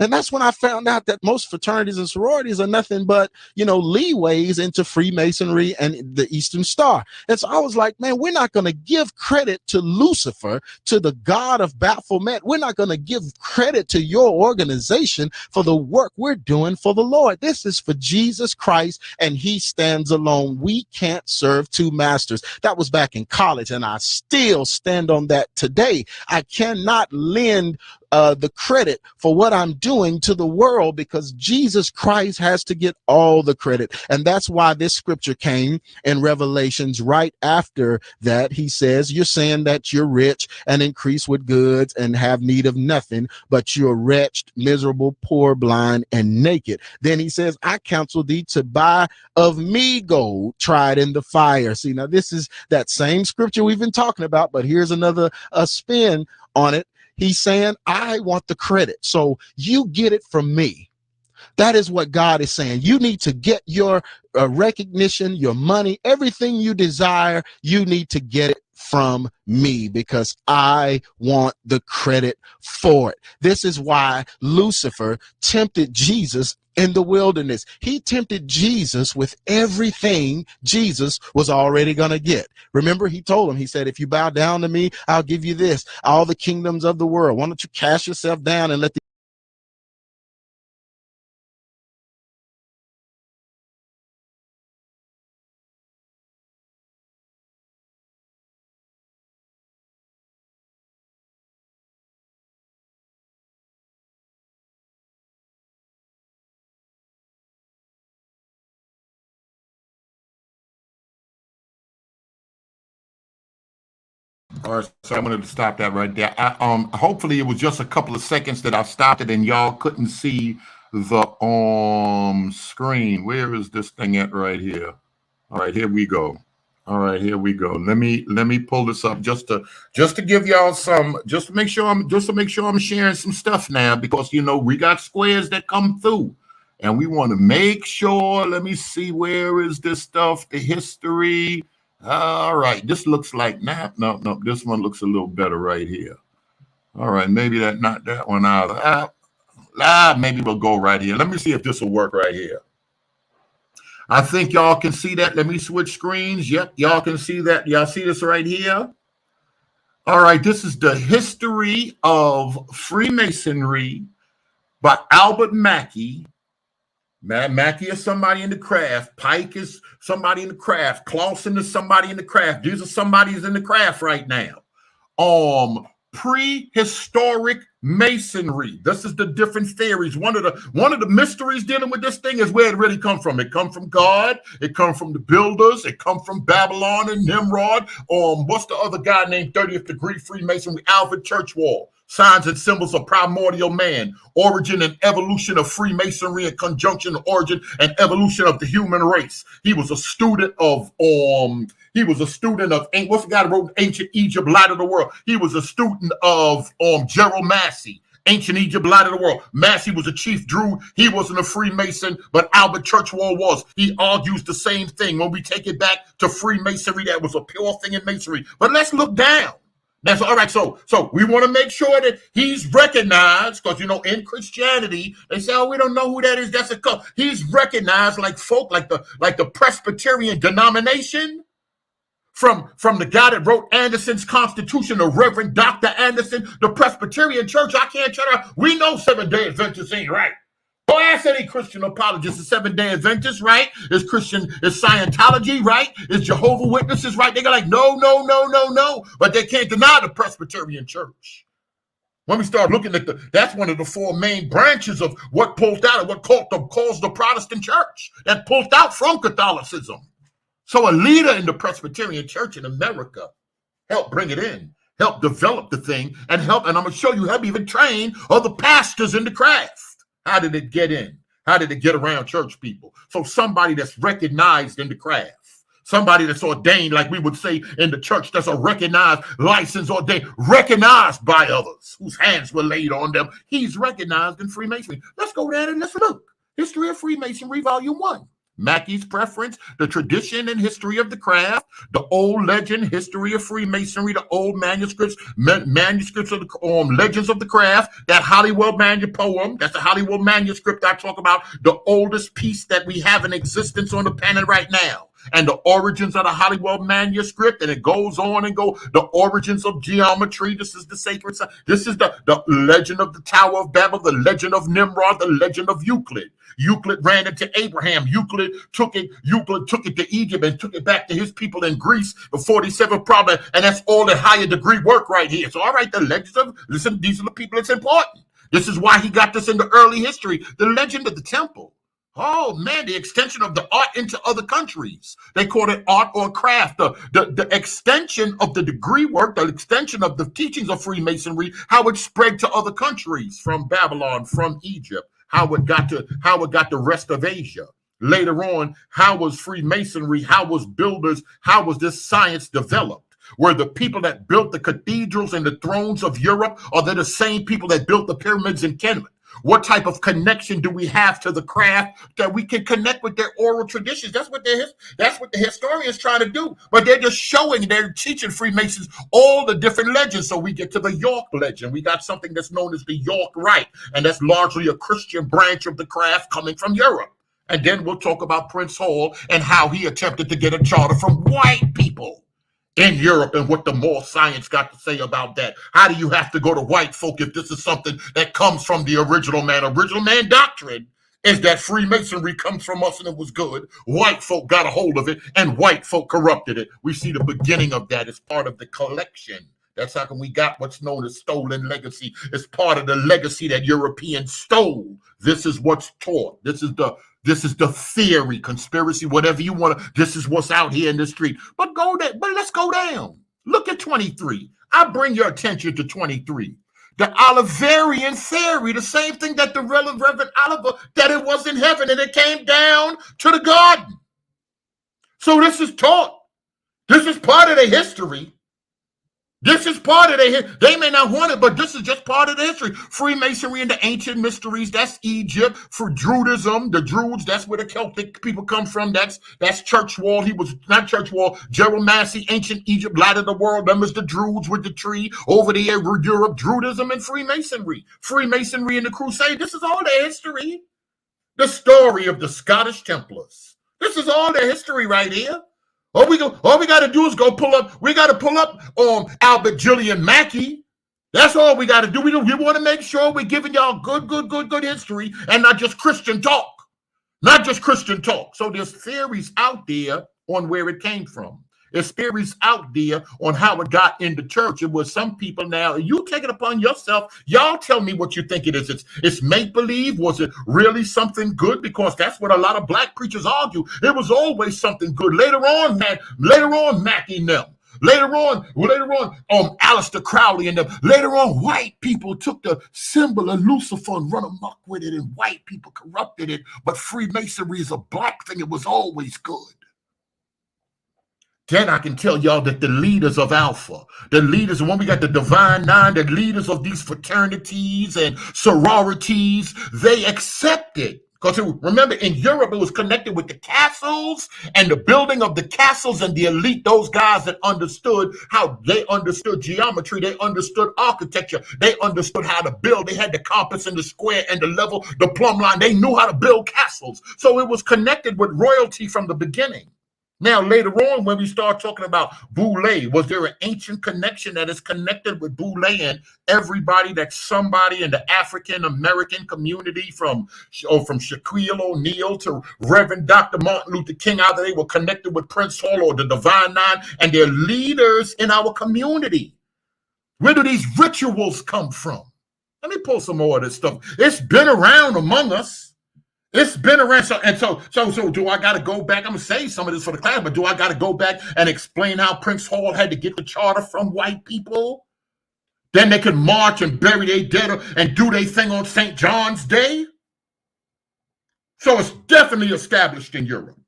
And that's when I found out that most fraternities and sororities are nothing but, leeways into Freemasonry and the Eastern Star. And so I was like, man, we're not going to give credit to Lucifer, to the God of Baphomet. We're not going to give credit to your organization for the work we're doing for the Lord. This is for Jesus Christ, and he stands alone. We can't serve two masters. That was back in college, and I still stand on that today. I cannot lend the credit for what I'm doing to the world, because Jesus Christ has to get all the credit. And that's why this scripture came in Revelations right after that. He says, you're saying that you're rich and increase with goods and have need of nothing, but you're wretched, miserable, poor, blind, and naked. Then he says, I counsel thee to buy of me gold tried in the fire. See, now this is that same scripture we've been talking about, but here's another spin on it. He's saying, I want the credit, so you get it from me. That is what God is saying. You need to get your recognition, your money, everything you desire. You need to get it from me, because I want the credit for it. This is why Lucifer tempted Jesus in the wilderness. He tempted Jesus with everything Jesus was already going to get. Remember, he told him, he said, if you bow down to me, I'll give you this, all the kingdoms of the world. Why don't you cast yourself down and let the All right, so I'm going to stop that right there. Hopefully it was just a couple of seconds that I stopped it and y'all couldn't see the screen. Where is this thing at right here? All right, here we go. All right, here we go. Let me pull this up just to give y'all some, just to make sure I'm sharing some stuff now, because we got squares that come through, and we want to make sure. Let me see, where is this stuff? The history. All right, this looks like no. This one looks a little better right here. All right, maybe not that one either. Maybe we'll go right here. Let me see if this will work right here. I think y'all can see that. Let me switch screens. Yep, y'all can see that. Y'all see this right here? All right, this is the history of Freemasonry by Albert Mackey. Mackey is somebody in the craft. Pike is somebody in the craft. Clausen is somebody in the craft. These are somebody's in the craft right now. Prehistoric Masonry. This is the different theories. One of the mysteries dealing with this thing is where it really come from. It come from God. It come from the builders. It come from Babylon and Nimrod. What's the other guy named 30th degree Freemasonry? Alfred Churchward. Signs and symbols of primordial man, origin and evolution of Freemasonry, and conjunction, origin and evolution of the human race. He was a student of what's the guy that wrote Ancient Egypt, Light of the World? He was a student of Gerald Massey, Ancient Egypt, Light of the World. Massey was a chief Druid. He wasn't a Freemason, but Albert Churchward was. He argues the same thing. When we take it back to Freemasonry, that was a pure thing in Masonry. But let's look down. That's all right. So we want to make sure that he's recognized, because in Christianity they say, we don't know who that is. That's a cult. He's recognized like folk, like the Presbyterian denomination, from the guy that wrote Anderson's Constitution, the Reverend Dr. Anderson, the Presbyterian Church. I can't tell her. We know Seventh-day Adventists ain't right. Go ask any Christian apologist. Is Seventh-day Adventists right? Is Scientology right? Is Jehovah's Witnesses right? They're like, no. But they can't deny the Presbyterian Church. When we start looking at that's one of the four main branches of what pulled out of what caused the Protestant Church, that pulled out from Catholicism. So a leader in the Presbyterian Church in America helped bring it in, helped develop the thing, and I'm going to show you, help even train other pastors in the craft. How did it get in? How did it get around church people? So somebody that's recognized in the craft, somebody that's ordained, like we would say in the church, that's a recognized, licensed, ordained, recognized by others, whose hands were laid on them. He's recognized in Freemasonry. Let's go down and let's look. History of Freemasonry, Volume 1. Mackey's preference, the tradition and history of the craft, the old legend, history of Freemasonry, the old manuscripts, manuscripts of the legends of the craft, that Hollywood poem, that's the Hollywood manuscript I talk about, the oldest piece that we have in existence on the planet right now. And the origins of the Hollywood manuscript, and it goes on and go. The origins of geometry. This is the sacred. This is the legend of the Tower of Babel, the legend of Nimrod, the legend of Euclid. Euclid ran into Abraham. Euclid took it to Egypt and took it back to his people in Greece, the 47th problem. And that's all the higher degree work right here. So, all right, the legends of, listen, these are the people that's important. This is why he got this in the early history. The legend of the temple. Oh, man, the extension of the art into other countries. They call it art or craft. The extension of the degree work, the extension of the teachings of Freemasonry, how it spread to other countries, from Babylon, from Egypt, how it got the rest of Asia. Later on, how was Freemasonry, how was builders, how was this science developed? Were the people that built the cathedrals and the thrones of Europe, or they the same people that built the pyramids in Kemet? What type of connection do we have to the craft that we can connect with their oral traditions? That's what the historians try to do. But they're just showing, they're teaching Freemasons all the different legends. So we get to the York legend. We got something that's known as the York Rite, and that's largely a Christian branch of the craft coming from Europe. And then we'll talk about Prince Hall and how he attempted to get a charter from white people in Europe, and what the more science got to say about that. How do you have to go to white folk if this is something that comes from the original man? Original man doctrine is that Freemasonry comes from us and it was good. White folk got a hold of it and white folk corrupted it. We see the beginning of that as part of the collection. That's how come we got what's known as stolen legacy. It's part of the legacy that Europeans stole. This is what's taught. This is the theory, conspiracy, whatever you want to. This is what's out here in the street. But let's go down. Look at 23. I bring your attention to 23. The Oliverian theory, the same thing that the Reverend Oliver, that it was in heaven and it came down to the garden. So this is taught. This is part of the history. This is part of they may not want it, but this is just part of the history. Freemasonry and the ancient mysteries, that's Egypt. For Druidism, the Druids, that's where the Celtic people come from. That's Church Wall. He was not Church Wall. Gerald Massey, ancient Egypt, light of the world. Them is the Druids with the tree. Over there, Europe, Druidism and Freemasonry. Freemasonry and the Crusade. This is all the history. The story of the Scottish Templars. This is all the history right here. All we got to do is go pull up. We got to pull up Albert Julian Mackey. That's all we got to do. We want to make sure we're giving y'all good history and not just Christian talk. Not just Christian talk. So there's theories out there on where it came from. There's theories out there on how it got in the church. It was some people now. You take it upon yourself. Y'all tell me what you think it is. It's make-believe. Was it really something good? Because that's what a lot of black preachers argue. It was always something good. Later on, Mackey and them. Later on, Aleister Crowley and them. Later on, white people took the symbol of Lucifer and run amok with it, and white people corrupted it. But Freemasonry is a black thing. It was always good. Then I can tell y'all that the leaders of Alpha, the leaders, when we got the Divine Nine, the leaders of these fraternities and sororities, they accepted. Because remember, in Europe, it was connected with the castles and the building of the castles and the elite, those guys that understood how they understood geometry, they understood architecture, they understood how to build. They had the compass and the square and the level, the plumb line. They knew how to build castles. So it was connected with royalty from the beginning. Now, later on, when we start talking about Boule, was there an ancient connection that is connected with Boule and everybody that's somebody in the African-American community from Shaquille O'Neal to Reverend Dr. Martin Luther King, either they were connected with Prince Hall or the Divine Nine, and they're leaders in our community. Where do these rituals come from? Let me pull some more of this stuff. It's been around among us. It's been around. So do I got to go back? I'm going to say some of this for the class, but do I got to go back and explain how Prince Hall had to get the charter from white people? Then they could march and bury their dead and do their thing on St. John's Day? So it's definitely established in Europe.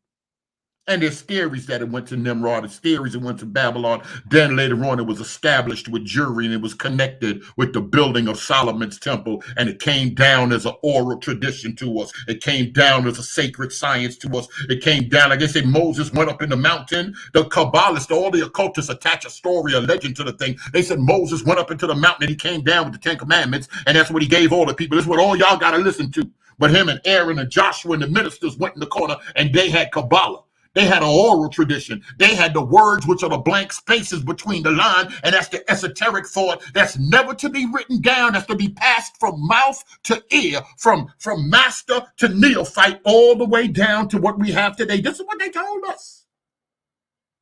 And there's theories that it went to Nimrod, there's theories it went to Babylon. Then later on, it was established with jury, and it was connected with the building of Solomon's temple. And it came down as an oral tradition to us. It came down as a sacred science to us. It came down, like they say, Moses went up in the mountain. The Kabbalists, all the occultists attach a story, a legend to the thing. They said Moses went up into the mountain and he came down with the 10 Commandments. And that's what he gave all the people. This is what all y'all got to listen to. But him and Aaron and Joshua and the ministers went in the corner, and they had Kabbalah. They had an oral tradition. They had the words, which are the blank spaces between the line, and that's the esoteric thought that's never to be written down. That's to be passed from mouth to ear, from master to neophyte, all the way down to what we have today. This is what they told us.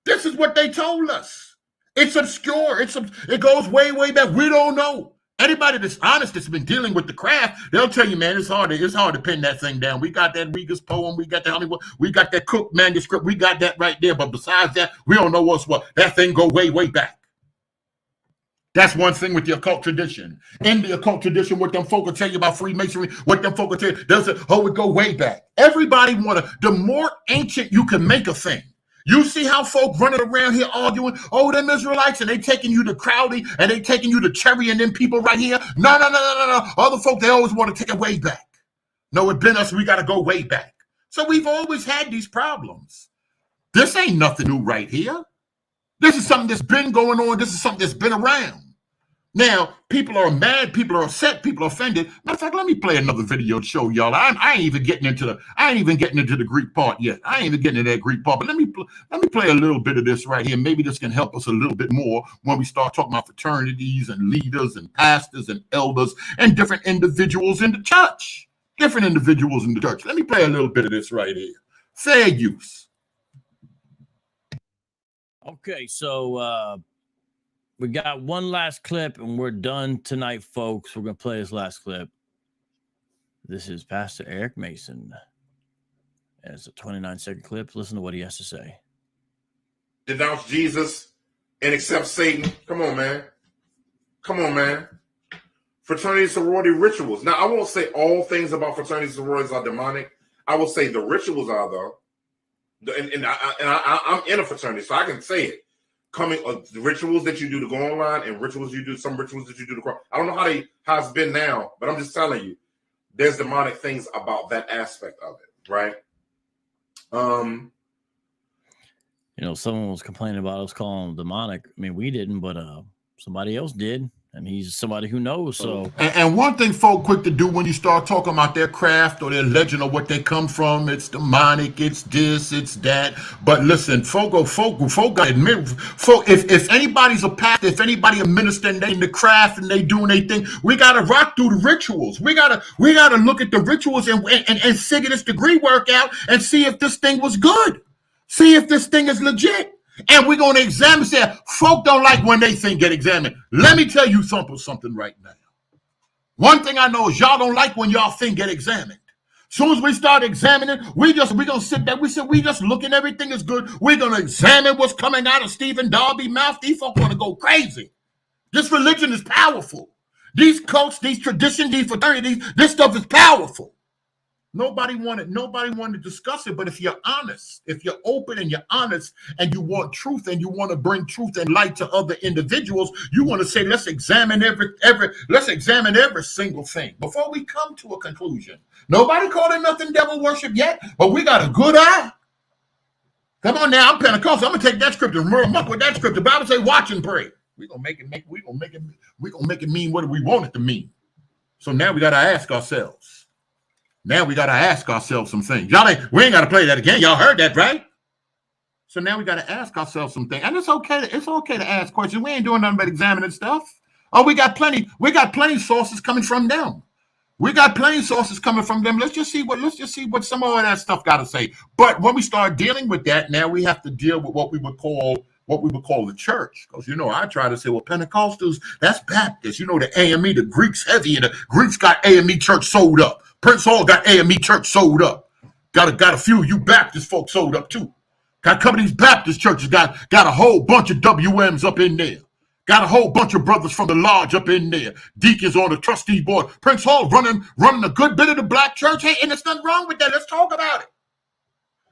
This is what they told us. It's obscure. It goes way, way back. We don't know. Anybody that's honest, that's been dealing with the craft, they'll tell you, man, it's hard to pin that thing down. We got that Rega's poem, we got the Hollywood, we got that Cook manuscript, we got that right there. But besides that, we don't know what's what. That thing go way, way back. That's one thing with the occult tradition. In the occult tradition, what them folk will tell you about Freemasonry, what them folk will tell you, they'll say, oh, it go way back. Everybody the more ancient you can make a thing. You see how folk running around here arguing, oh, them Israelites, and they taking you to Crowley, and they taking you to Cherry, and them people right here. No. Other folk, they always want to take it way back. No, it been us, we got to go way back. So we've always had these problems. This ain't nothing new right here. This is something that's been going on. This is something that's been around. Now, people are mad, people are upset, people are offended. Matter of fact, let me play another video to show y'all. I ain't even getting into the Greek part yet. I ain't even getting into that Greek part. But let me play a little bit of this right here. Maybe this can help us a little bit more when we start talking about fraternities and leaders and pastors and elders and different individuals in the church. Different individuals in the church. Let me play a little bit of this right here. Fair use. Okay, so we got one last clip and we're done tonight, folks. We're going to play this last clip. This is Pastor Eric Mason. And it's a 29-second clip. Listen to what he has to say. Denounce Jesus and accept Satan. Come on, man. Come on, man. Fraternity sorority rituals. Now, I won't say all things about fraternity sororities are demonic. I will say the rituals are, though. And I'm in a fraternity, so I can say it. The rituals that you do to go online and some rituals that you do to cross. I don't know how it's been now, but I'm just telling you, there's demonic things about that aspect of it, right? Someone was complaining about us calling them demonic. I mean, we didn't, but somebody else did. And he's somebody who knows. So, and one thing folk quick to do when you start talking about their craft or their legend or what they come from, it's demonic, it's this, it's that. But listen, folk gotta admit, folk, if anybody's a pastor, if anybody a minister and they in the craft and they doing their thing, we gotta rock through the rituals. We gotta look at the rituals and figure this degree work out and see if this thing was good. See if this thing is legit. And we're going to examine. Say, folk don't like when they think get examined. Let me tell you something right now. One thing I know is y'all don't like when y'all think get examined. Soon as we start examining, we're gonna sit there. We just looking, everything is good. We're gonna examine what's coming out of Stephen Darby's mouth. These folk want to go crazy. This religion is powerful. These cults, these traditions, these fraternities, this stuff is powerful. Nobody wanted to discuss it, but if you're honest, if you're open and you're honest and you want truth and you want to bring truth and light to other individuals, you want to say, let's examine every single thing before we come to a conclusion. Nobody called it nothing devil worship yet, but we got a good eye. Come on now, I'm Pentecostal. I'm gonna take that scripture, muck with that scripture. The Bible say, watch and pray. We're gonna make it mean what we want it to mean. So now we gotta ask ourselves. Now we got to ask ourselves some things. We ain't got to play that again. Y'all heard that, right? So now we got to ask ourselves some things. And it's okay to ask questions. We ain't doing nothing but examining stuff. Oh, we got plenty sources coming from them. Let's just see what some of that stuff got to say. But when we start dealing with that, now we have to deal with what we would call the church. Because, I try to say, well, Pentecostals, that's Baptist. The AME, the Greeks heavy, and the Greeks got AME church sold up. Prince Hall got AME church sold up. Got a few of you Baptist folks sold up too. Got a couple of these Baptist churches got a whole bunch of WMs up in there. Got a whole bunch of brothers from the lodge up in there. Deacons on the trustee board. Prince Hall running a good bit of the black church. Hey, and there's nothing wrong with that. Let's talk about it.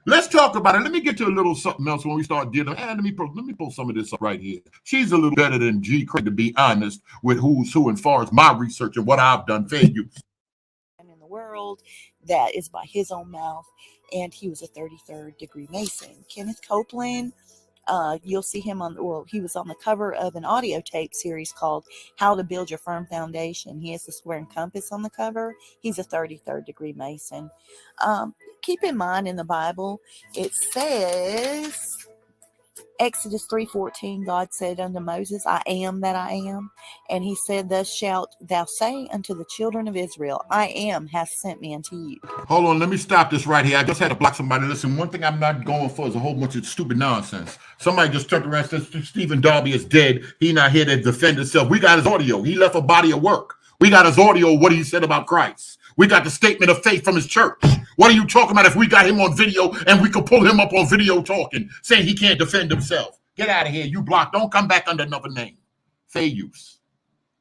Let's talk about it. Let me get to a little something else when we start dealing. And let me pull some of this up right here. She's a little better than G. Craig, to be honest, with who's who as far as my research and what I've done. Fair use. In the world, that is by his own mouth, and he was a 33rd degree Mason. Kenneth Copeland, you'll see him he was on the cover of an audio tape series called How to Build Your Firm Foundation. He has the square and compass on the cover. He's a 33rd degree Mason. Keep in mind, in the Bible, it says, Exodus 3:14, God said unto Moses, I am that I am. And he said, thus shalt thou say unto the children of Israel, I am hath sent me unto you. Hold on, let me stop this right here. I just had to block somebody. Listen, one thing I'm not going for is a whole bunch of stupid nonsense. Somebody just turned around and said, Stephen Darby is dead. He not here to defend himself. We got his audio. He left a body of work. We got his audio, what he said about Christ. We got the statement of faith from his church. What are you talking about if we got him on video and we could pull him up on video talking, saying he can't defend himself? Get out of here. You blocked. Don't come back under another name. Fair use.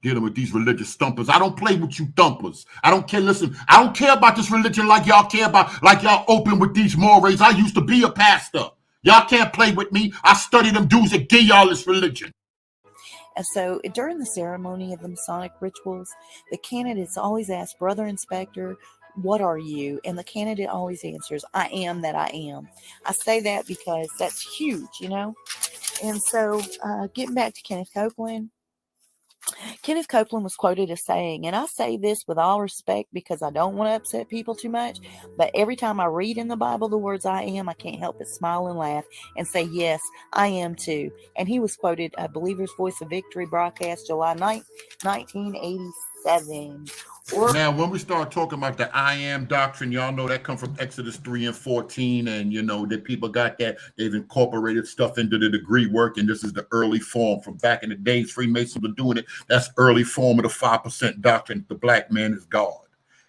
Dealing with these religious thumpers. I don't play with you thumpers. I don't care. Listen, I don't care about this religion like y'all care about, like y'all open with these mores. I used to be a pastor. Y'all can't play with me. I studied them dudes that give y'all this religion. And so during the ceremony of the Masonic rituals, the candidates always ask, Brother Inspector, what are you? And the candidate always answers, I am that I am. I say that because that's huge, you know? And so getting back to Kenneth Copeland, Kenneth Copeland was quoted as saying, and I say this with all respect because I don't want to upset people too much, but every time I read in the Bible the words I am, I can't help but smile and laugh and say, yes, I am too. And he was quoted at Believer's Voice of Victory broadcast July 9th, 1987. Now, when we start talking about the I am doctrine, y'all know that come from Exodus 3:14, and you know that people got that. They've incorporated stuff into the degree work, and this is the early form from back in the days. Freemasons were doing it. That's early form of the 5% doctrine. The black man is God.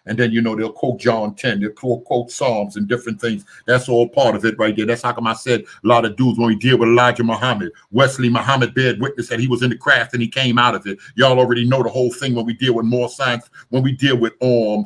And then, you know, they'll quote John 10, they'll quote Psalms and different things. That's all part of it right there. That's how come I said a lot of dudes, when we deal with Elijah Muhammad, Wesley Muhammad bared witness that he was in the craft and he came out of it. Y'all already know the whole thing when we deal with more science, when we deal with Noble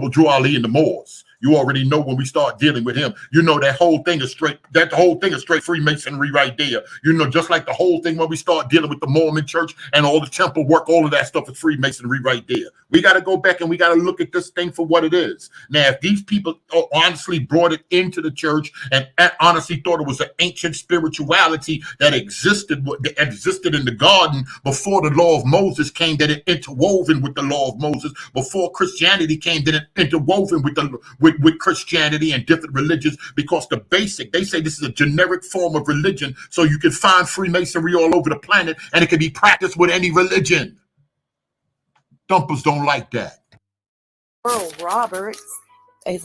Drew Ali and the Moors. You already know when we start dealing with him. You know that whole thing is straight. That whole thing is straight Freemasonry right there. You know, just like the whole thing when we start dealing with the Mormon Church and all the temple work, all of that stuff is Freemasonry right there. We got to go back and we got to look at this thing for what it is. Now, if these people honestly brought it into the church and honestly thought it was an ancient spirituality that existed in the garden before the law of Moses came, that it interwoven with the law of Moses, before Christianity came, that it interwoven with Christianity and different religions, because the basic, they say this is a generic form of religion, so you can find Freemasonry all over the planet and it can be practiced with any religion. Dumpers don't like that. Earl Roberts was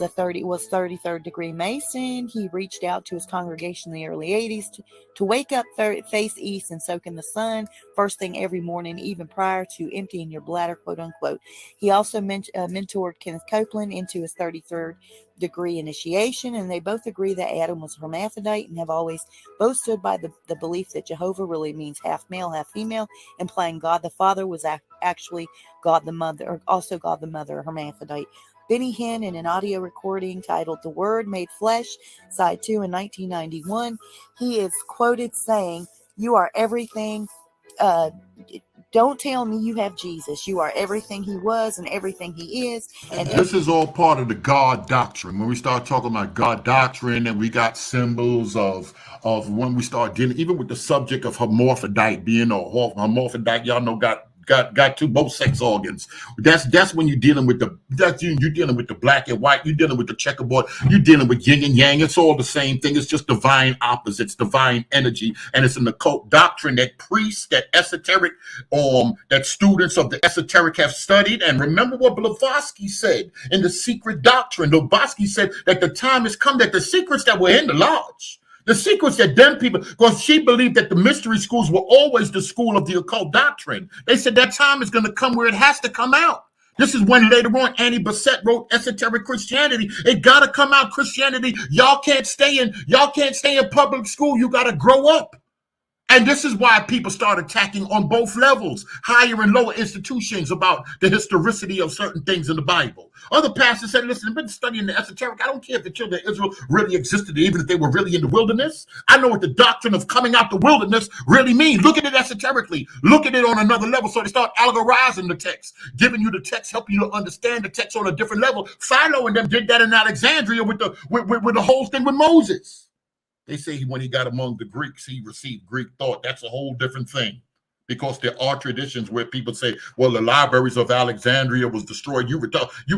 33rd degree Mason. He reached out to his congregation in the early 80s to wake up, face east, and soak in the sun first thing every morning, even prior to emptying your bladder, quote unquote. He also mentored Kenneth Copeland into his 33rd degree initiation, and they both agree that Adam was a hermaphrodite and have always both stood by the belief that Jehovah really means half male, half female, implying God the Father was actually God the Mother, or also God the Mother, a hermaphrodite. Benny Hinn, in an audio recording titled The Word Made Flesh, Side 2 in 1991, he is quoted saying, you are everything. Don't tell me you have Jesus. You are everything he was and everything he is. And this is all part of the God doctrine. When we start talking about God doctrine, and we got symbols of when we start dealing, even with the subject of hermaphrodite, being a hermaphrodite, y'all know got both sex organs. That's when you're dealing with you're dealing with the black and white, you're dealing with the checkerboard, you're dealing with yin and yang. It's all the same thing. It's just divine opposites, divine energy, and it's an occult doctrine that priests, that esoteric, that students of the esoteric have studied. And remember what Blavatsky said in The Secret Doctrine. Blavatsky said that the time has come that the secrets that were in the lodge, the secrets that them people, because she believed that the mystery schools were always the school of the occult doctrine. They said that time is going to come where it has to come out. This is when later on Annie Besant wrote Esoteric Christianity. It got to come out. Christianity, y'all can't stay in public school. You got to grow up. And this is why people start attacking on both levels, higher and lower institutions, about the historicity of certain things in the Bible. Other pastors said, listen, I've been studying the esoteric. I don't care if the children of Israel really existed, even if they were really in the wilderness. I know what the doctrine of coming out the wilderness really means. Look at it esoterically. Look at it on another level. So they start allegorizing the text, giving you the text, helping you to understand the text on a different level. Philo and them did that in Alexandria with the whole thing with Moses. They say when he got among the Greeks, he received Greek thought. That's a whole different thing, because there are traditions where people say, well, the libraries of Alexandria was destroyed. You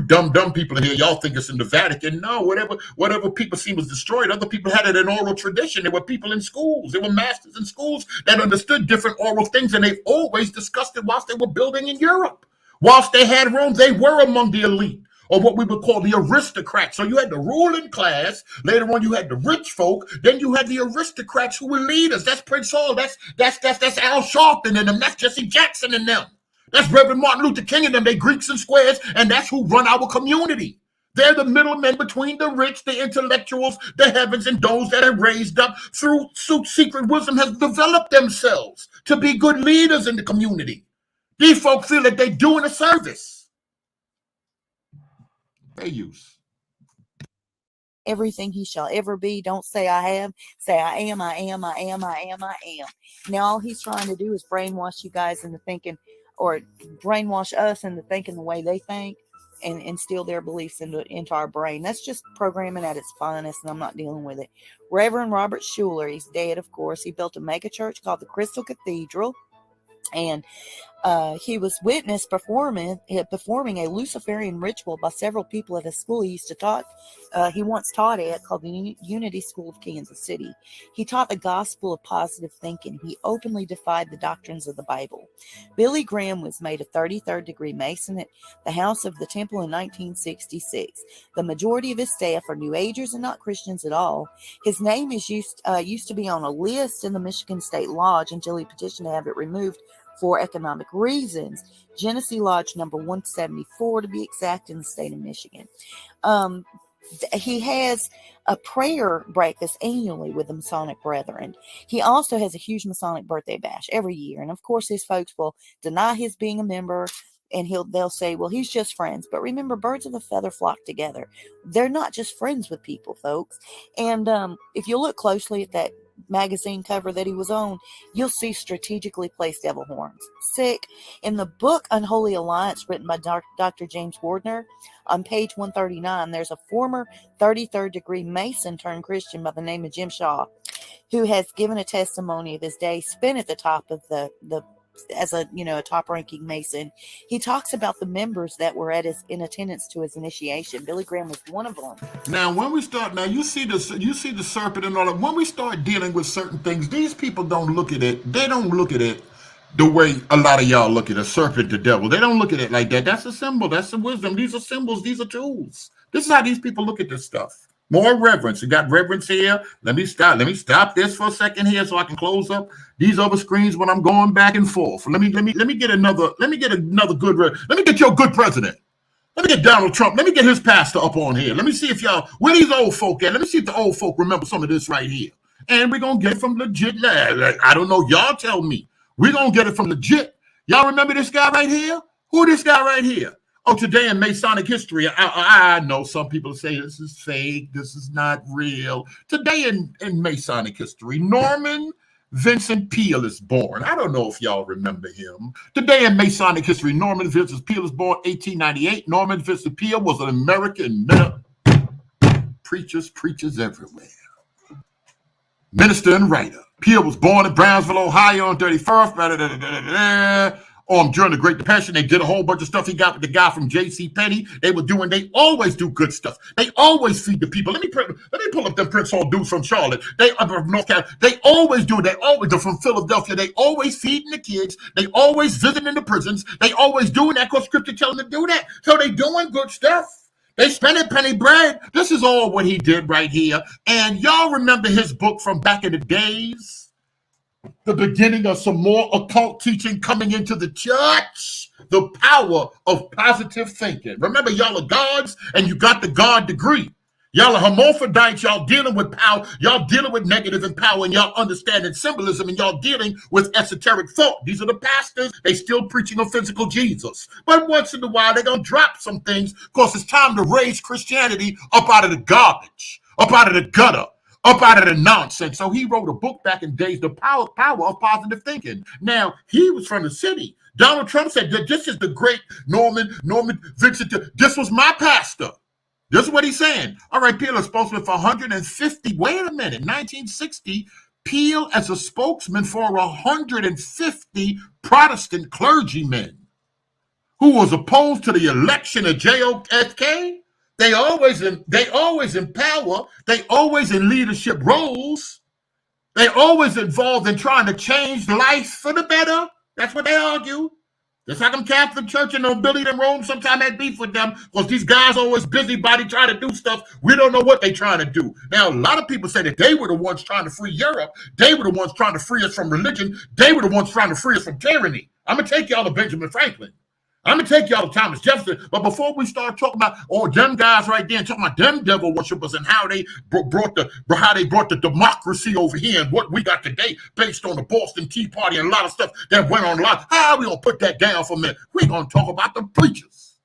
dumb people in here, y'all think it's in the Vatican. No, whatever people see was destroyed. Other people had it in oral tradition. There were people in schools. There were masters in schools that understood different oral things, and they've always discussed it whilst they were building in Europe. Whilst they had Rome, they were among the elite, or what we would call the aristocrats. So you had the ruling class. Later on, you had the rich folk. Then you had the aristocrats who were leaders. That's Prince Hall. That's Al Sharpton and them. That's Jesse Jackson and them. That's Reverend Martin Luther King and them. They Greeks and squares, and that's who run our community. They're the middlemen between the rich, the intellectuals, the heavens, and those that are raised up through secret wisdom have developed themselves to be good leaders in the community. These folk feel that they're doing a service. They use everything he shall ever be. Don't say I have. Say I am, I am, I am, I am, I am. Now all he's trying to do is brainwash you guys into thinking, or brainwash us into thinking the way they think, and instill their beliefs into our brain. That's just programming at its finest, and I'm not dealing with it. Reverend Robert Schuller, he's dead, of course. He built a mega church called the Crystal Cathedral, and he was witnessed performing a Luciferian ritual by several people at a school he used to taught. He once taught at, called the Unity School of Kansas City. He taught the gospel of positive thinking. He openly defied the doctrines of the Bible. Billy Graham was made a 33rd degree Mason at the House of the Temple in 1966. The majority of his staff are New Agers and not Christians at all. His name is used to be on a list in the Michigan State Lodge until he petitioned to have it removed for economic reasons. Genesee Lodge number 174 to be exact, in the state of Michigan. He has a prayer breakfast annually with the Masonic Brethren. He also has a huge Masonic birthday bash every year. And of course, his folks will deny his being a member, and they'll say, well, he's just friends. But remember, birds of a feather flock together. They're not just friends with people, folks. And if you look closely at that magazine cover that he was on, you'll see strategically placed devil horns. Sick. In the book Unholy Alliance, written by Dr. James Wardner, on page 139, there's a former 33rd degree Mason turned Christian by the name of Jim Shaw, who has given a testimony of his day spent at the top of the as a top-ranking Mason. He talks about the members that were in attendance to his initiation. Billy Graham was one of them. Now, when we start, you see the serpent and all that. When we start dealing with certain things, these people don't look at it. They don't look at it the way a lot of y'all look at a serpent, the devil. They don't look at it like that. That's a symbol. That's the wisdom. These are symbols. These are tools. This is how these people look at this stuff. More reverence. You got reverence here. Let me stop this for a second here so I can close up these other screens when I'm going back and forth. Let me get another good. Let me get your good president. Let me get Donald Trump. Let me get his pastor up on here. Let me see if y'all, where these old folk at? Let me see if the old folk remember some of this right here. And we're going to get it from legit. I don't know. Y'all tell me. We're going to get it from legit. Y'all remember this guy right here? Who this guy right here? Oh, today in Masonic history, I know some people say this is fake, this is not real. Today in Masonic history, Norman Vincent Peale is born. I don't know if y'all remember him. Today in Masonic history, Norman Vincent Peale is born 1898. Norman Vincent Peale was an American preachers everywhere. Minister and writer. Peale was born in Brownsville, Ohio on 31st. During the Great Depression, they did a whole bunch of stuff. He got with the guy from J.C. Penney. They always do good stuff. They always feed the people. Let me pull up them Prince Hall dudes from Charlotte. From North Carolina. They always do. They're from Philadelphia. They always feeding the kids. They always visiting the prisons. They always doing that because Scripture telling them to do that. So they doing good stuff. They spending penny bread. This is all what he did right here. And y'all remember his book from back in the days? The beginning of some more occult teaching coming into the church. The power of positive thinking. Remember, y'all are gods, and you got the God degree. Y'all are hermaphrodites. Y'all dealing with power. Y'all dealing with negative and power, and y'all understanding symbolism, and y'all dealing with esoteric thought. These are the pastors. They still preaching a physical Jesus. But once in a while, they're going to drop some things because it's time to raise Christianity up out of the garbage, up out of the gutter, up out of the nonsense. So he wrote a book back in days, The Power of Positive Thinking. Now, he was from the city. Donald Trump said that this is the great Norman Vincent. This was my pastor. This is what he's saying. All right, Peale is spokesman for 150. Wait a minute. 1960, Peale as a spokesman for 150 Protestant clergymen who was opposed to the election of JFK. They always in power. They always in leadership roles. They always involved in trying to change life for the better. That's what they argue. Just like them Catholic Church and nobility in Rome sometimes had beef with them because these guys always busybody trying to do stuff. We don't know what they're trying to do. Now, a lot of people say that they were the ones trying to free Europe. They were the ones trying to free us from religion. They were the ones trying to free us from tyranny. I'm going to take y'all to Benjamin Franklin. I'm going to take y'all to Thomas Jefferson. But before we start talking about, them guys right there, and talking about them devil worshipers and how they brought the democracy over here and what we got today based on the Boston Tea Party and a lot of stuff that went on a lot. How are we going to put that down for a minute? We're going to talk about the preachers.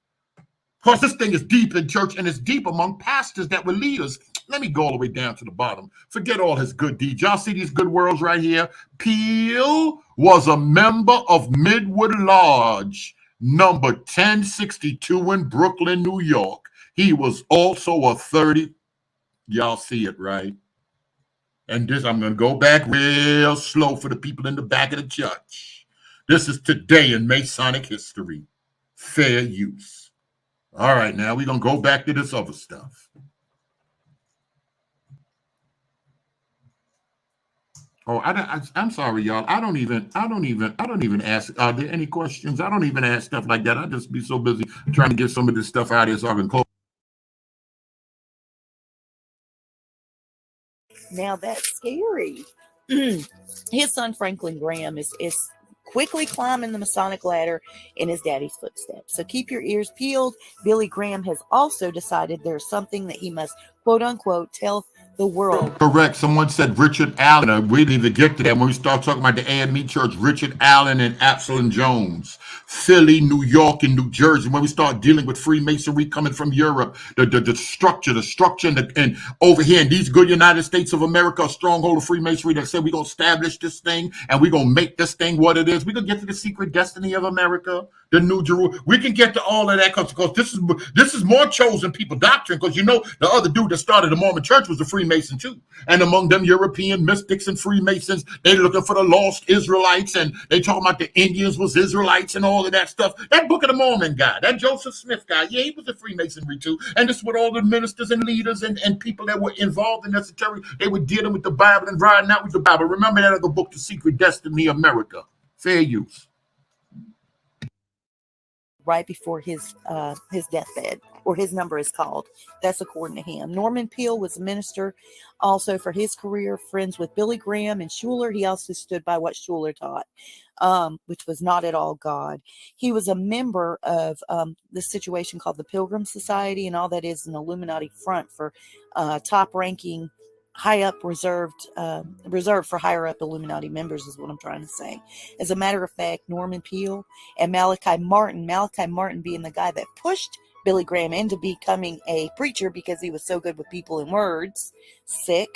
Because this thing is deep in church and it's deep among pastors that were leaders. Let me go all the way down to the bottom. Forget all his good deeds. Y'all see these good words right here? Peale was a member of Midwood Lodge, number 1062 in Brooklyn, New York. He was also a 30. Y'all see it, right? And this, I'm going to go back real slow for the people in the back of the church. This is today in Masonic history. Fair use. All right, now we're going to go back to this other stuff. Oh, I'm sorry, y'all. I don't even ask. Are there any questions? I don't even ask stuff like that. I just be so busy trying to get some of this stuff out of here so I can close. Now that's scary. His son Franklin Graham is quickly climbing the Masonic ladder in his daddy's footsteps. So keep your ears peeled. Billy Graham has also decided there's something that he must, quote unquote, tell the world. Correct. Someone said Richard Allen. We didn't even get to that when we start talking about the AME Church. Richard Allen and Absalom Jones. Philly, New York, and New Jersey. When we start dealing with Freemasonry coming from Europe, the structure, and over here in these good United States of America, a stronghold of Freemasonry that said we're going to establish this thing and we're going to make this thing what it is. We're going to get to the secret destiny of America, the New Jerusalem. We can get to all of that because this is more chosen people doctrine, because the other dude that started the Mormon church was a Freemason too. And among them European mystics and Freemasons, they looking for the lost Israelites, and they talking about the Indians was Israelites and all of that stuff. That Book of the Mormon guy, that Joseph Smith guy, yeah, he was a Freemasonry too. And this is what all the ministers and leaders and people that were involved in esoteric, they were dealing with the Bible and riding out with the Bible. Remember that other book, The Secret Destiny of America. Fair use. Right before his deathbed, or his number is called. That's according to him. Norman Peale was a minister also for his career, friends with Billy Graham and Schuller. He also stood by what Schuller taught, which was not at all God. He was a member of the situation called the Pilgrim Society, and all that is an Illuminati front for top-ranking, reserved for higher up Illuminati members is what I'm trying to say. As a matter of fact, Norman Peale and Malachi Martin being the guy that pushed Billy Graham into becoming a preacher because he was so good with people and words, they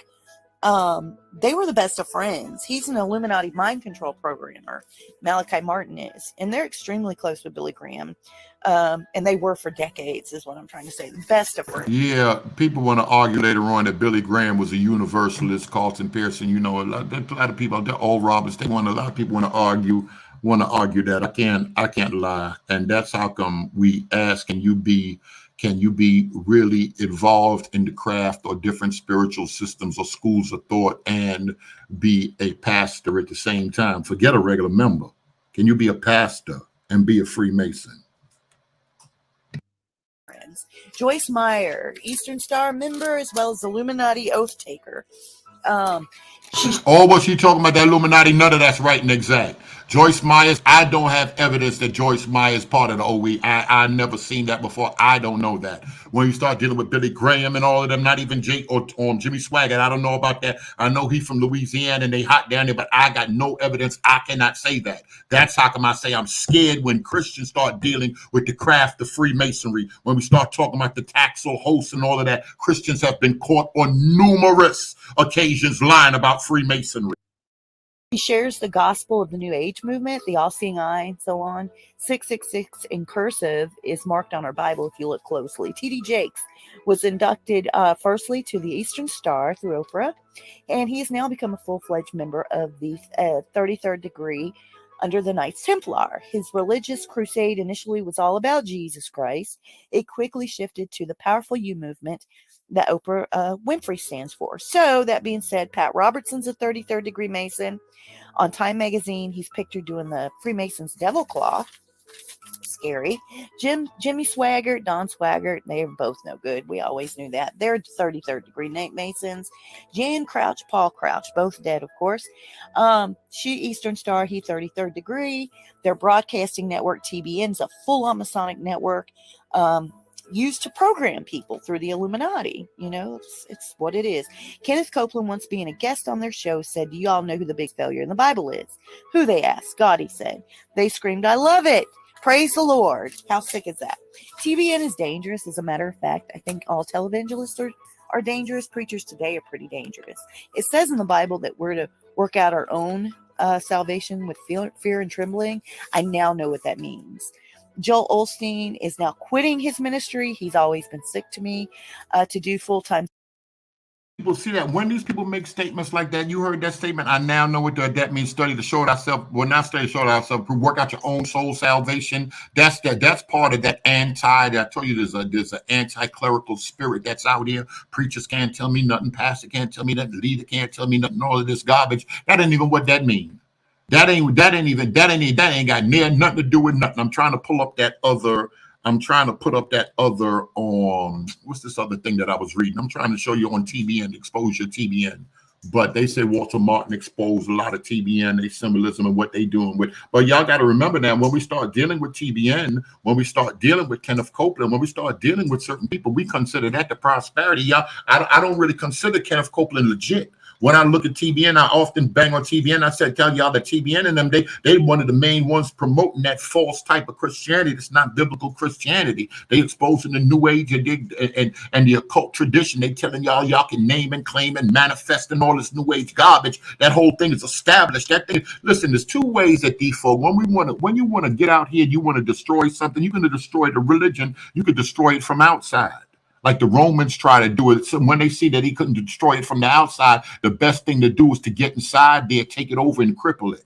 were the best of friends. He's an Illuminati mind control programmer, Malachi Martin is, and they're extremely close with Billy Graham. And they were for decades, is what I'm trying to say. The best of friends. Yeah, people want to argue later on that Billy Graham was a universalist. Carlton Pearson, a lot of people, they're all Roberts. A lot of people want to argue that. I can't lie, and that's how come we ask: Can you be really involved in the craft or different spiritual systems or schools of thought and be a pastor at the same time? Forget a regular member. Can you be a pastor and be a Freemason? Joyce Meyer, Eastern Star member, as well as Illuminati oath taker. What she talking about, that Illuminati, none of that's right and exact. Joyce Myers, I don't have evidence that Joyce Myers is part of the OE. I never seen that before. I don't know that. When you start dealing with Billy Graham and all of them, not even Jake or Jimmy Swaggart, I don't know about that. I know he's from Louisiana and they hot down there, but I got no evidence. I cannot say that. That's how come I say I'm scared when Christians start dealing with the craft of Freemasonry. When we start talking about the taxel hosts and all of that, Christians have been caught on numerous occasions lying about Freemasonry. He shares the gospel of the New Age movement, the all-seeing eye, and so on. 666 in cursive is marked on our Bible if you look closely. T.D. Jakes was inducted firstly to the Eastern Star through Oprah, and he has now become a full-fledged member of the 33rd degree under the Knights Templar. His religious crusade initially was all about Jesus Christ. It quickly shifted to the powerful U movement that Oprah Winfrey stands for. So that being said, Pat Robertson's a 33rd degree Mason. On Time magazine, he's pictured doing the Freemasons devil claw. Scary. Jimmy Swaggart, Don Swaggart, they are both no good. We always knew that. They're 33rd degree Masons. Jan Crouch, Paul Crouch, both dead, of course. She Eastern Star, he 33rd degree. Their broadcasting network, TBN, is a full-on Masonic network. Used to program people through the Illuminati. You know, it's what it is. Kenneth Copeland, once being a guest on their show, said, "Do you all know who the big failure in the Bible is?" Who, they asked. God, he said. They screamed, "I love it. Praise the Lord." How sick is that? TBN is dangerous. As a matter of fact, I think all televangelists are dangerous. Preachers today are pretty dangerous. It says in the Bible that we're to work out our own salvation with fear and trembling. I now know what that means. Joel Osteen is now quitting his ministry. He's always been sick to me to do full-time. People see that when these people make statements like that, you heard that statement, I now know what that means. Study to show thyself, well, not study to show thyself, work out your own soul salvation. That's part of that I told you there's an anti-clerical spirit that's out here. Preachers can't tell me nothing, pastor can't tell me nothing, leader can't tell me nothing, all of this garbage. That ain't even what that means. That ain't got near nothing to do with nothing. I'm trying to pull up that other. What's this other thing that I was reading? I'm trying to show you on TBN, exposure TBN. But they say Walter Martin exposed a lot of TBN, their symbolism and what they doing with. But y'all got to remember now, when we start dealing with TBN, when we start dealing with Kenneth Copeland, when we start dealing with certain people, we consider that the prosperity. Y'all, I don't really consider Kenneth Copeland legit. When I look at TBN, I often bang on TBN. I said, tell y'all that TBN and them, they one of the main ones promoting that false type of Christianity. That's not biblical Christianity. They exposing the New Age and the occult tradition. They telling y'all can name and claim and manifest and all this New Age garbage. That whole thing is established. That thing. Listen, there's two ways that default. When you want to get out here, you want to destroy something. You're going to destroy the religion. You could destroy it from outside. Like the Romans try to do it. So when they see that he couldn't destroy it from the outside, the best thing to do is to get inside there, take it over and cripple it.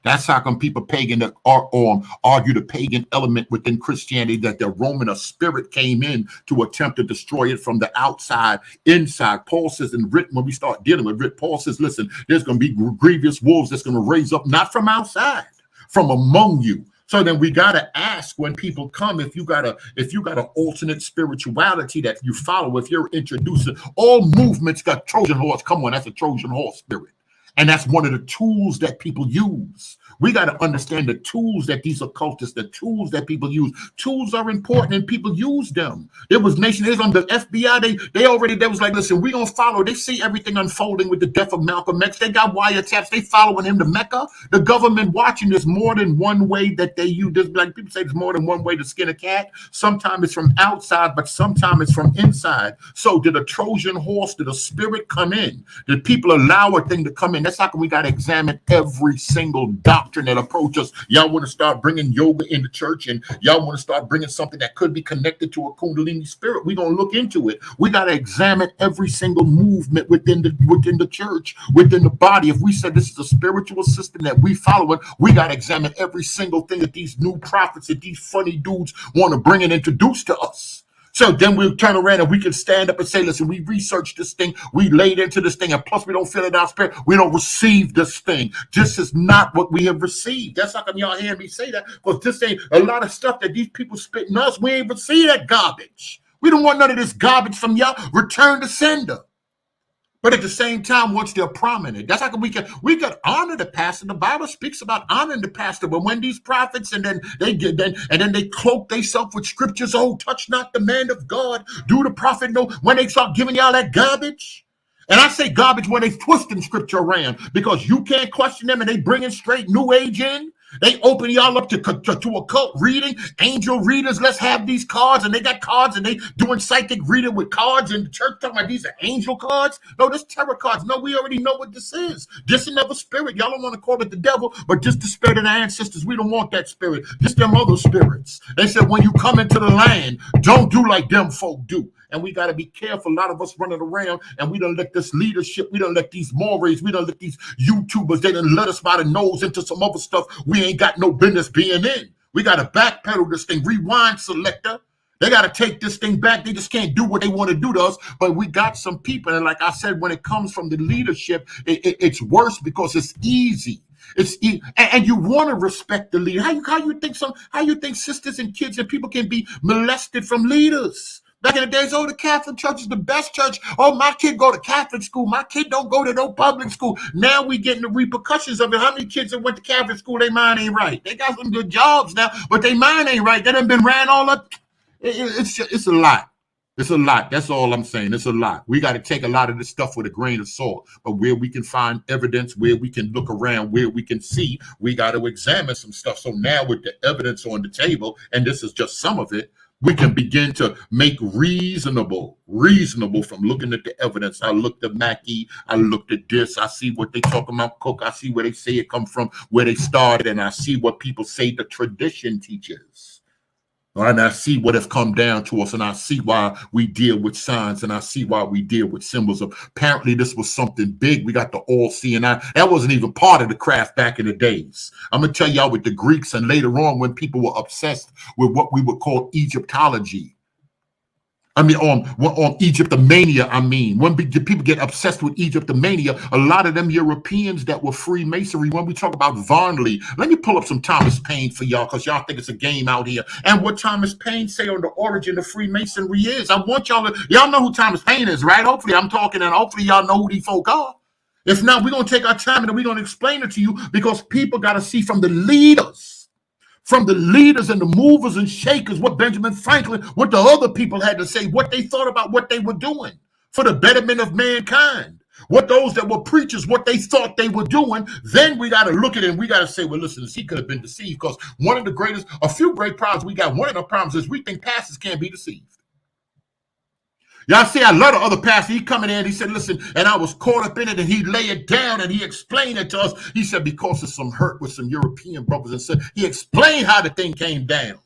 That's how come people argue the pagan element within Christianity, that the Roman spirit came in to attempt to destroy it from the outside, inside. Paul says in written, when we start dealing with it, Paul says, listen, there's going to be grievous wolves that's going to raise up, not from outside, from among you. So then we got to ask when people come, if you got an alternate spirituality that you follow, if you're introducing, all movements got Trojan horse. Come on, that's a Trojan horse spirit. And that's one of the tools that people use. We got to understand the tools that these occultists, the tools that people use. Tools are important and people use them. There was nations on the FBI. They was like, listen, we gonna follow. They see everything unfolding with the death of Malcolm X. They got wiretaps. They following him to Mecca. The government watching. There's more than one way that they use this. Like people say, there's more than one way to skin a cat. Sometimes it's from outside, but sometimes it's from inside. So did a Trojan horse, did a spirit come in? Did people allow a thing to come in? That's how come we got to examine every single doctrine that approach us. Y'all want to start bringing yoga in the church, and y'all want to start bringing something that could be connected to a Kundalini spirit. We're going to look into it. We got to examine every single movement within the church, within the body. If we said this is a spiritual system that we follow, we got to examine every single thing that these new prophets, that these funny dudes want to bring and introduce to us. So then we'll turn around and we can stand up and say, listen, we researched this thing, we laid into this thing, and plus we don't feel it in our spirit, we don't receive this thing. This is not what we have received. That's how come y'all hear me say that, because this ain't a lot of stuff that these people spitting us. We ain't receive that garbage. We don't want none of this garbage from y'all. Return to sender. But at the same time, once they're prominent, that's like we can honor the pastor. The Bible speaks about honoring the pastor. But when these prophets and then they cloak themselves with scriptures, oh, touch not the man of God, do the prophet no, when they start giving y'all that garbage. And I say garbage when they twisting scripture around, because you can't question them and they bringing straight new age in. They open y'all up to occult reading, angel readers. Let's have these cards, and they got cards, and they doing psychic reading with cards in the church. Talking about these are angel cards. No, this tarot cards. No, we already know what this is. Just another spirit. Y'all don't want to call it the devil, but just the spirit of the ancestors. We don't want that spirit. Just them other spirits. They said when you come into the land, don't do like them folk do. And we got to be careful. A lot of us running around, and we don't let this leadership, we don't let these mores, we don't let these YouTubers, they done let us by the nose into some other stuff we ain't got no business being in. We got to backpedal this thing, rewind selector. They got to take this thing back. They just can't do what they want to do to us. But we got some people, and like I said, when it comes from the leadership, it's worse because it's easy. And you want to respect the leader. How you think sisters and kids and people can be molested from leaders? Back in the days, oh, the Catholic Church is the best church. Oh, my kid go to Catholic school. My kid don't go to no public school. Now we getting the repercussions of it. How many kids that went to Catholic school, their mind ain't right? They got some good jobs now, but their mind ain't right. They done been ran all up. It's a lot. It's a lot. That's all I'm saying. It's a lot. We got to take a lot of this stuff with a grain of salt. But where we can find evidence, where we can look around, where we can see, we got to examine some stuff. So now with the evidence on the table, and this is just some of it, we can begin to make reasonable from looking at the evidence. I looked at Mackey, I looked at this, I see what they talk about Cook, I see where they say it come from, where they started, and I see what people say the tradition teaches. And I see what has come down to us, and I see why we deal with signs, and I see why we deal with symbols. Apparently, this was something big. We got the all-seeing eye. That wasn't even part of the craft back in the days. I'm going to tell y'all with the Greeks, and later on when people were obsessed with what we would call Egyptology. On Egyptomania, when people get obsessed with Egyptomania, a lot of them Europeans that were Freemasonry, when we talk about Varnley, let me pull up some Thomas Paine for y'all, because y'all think it's a game out here. And what Thomas Paine say on the origin of Freemasonry is, I want y'all know who Thomas Paine is, right? Hopefully I'm talking, and hopefully y'all know who these folk are. If not, we're going to take our time and we're going to explain it to you, because people got to see from the leaders and the movers and shakers, what Benjamin Franklin, what the other people had to say, what they thought about what they were doing for the betterment of mankind, what those that were preachers, what they thought they were doing. Then we got to look at it and we got to say, well, listen, he could have been deceived, because a few great problems we got. One of the problems is we think pastors can't be deceived. Y'all see, I love the other pastor. He coming in, he said, listen, and I was caught up in it, and he lay it down and he explained it to us. He said, because of some hurt with some European brothers and sisters, he explained how the thing came down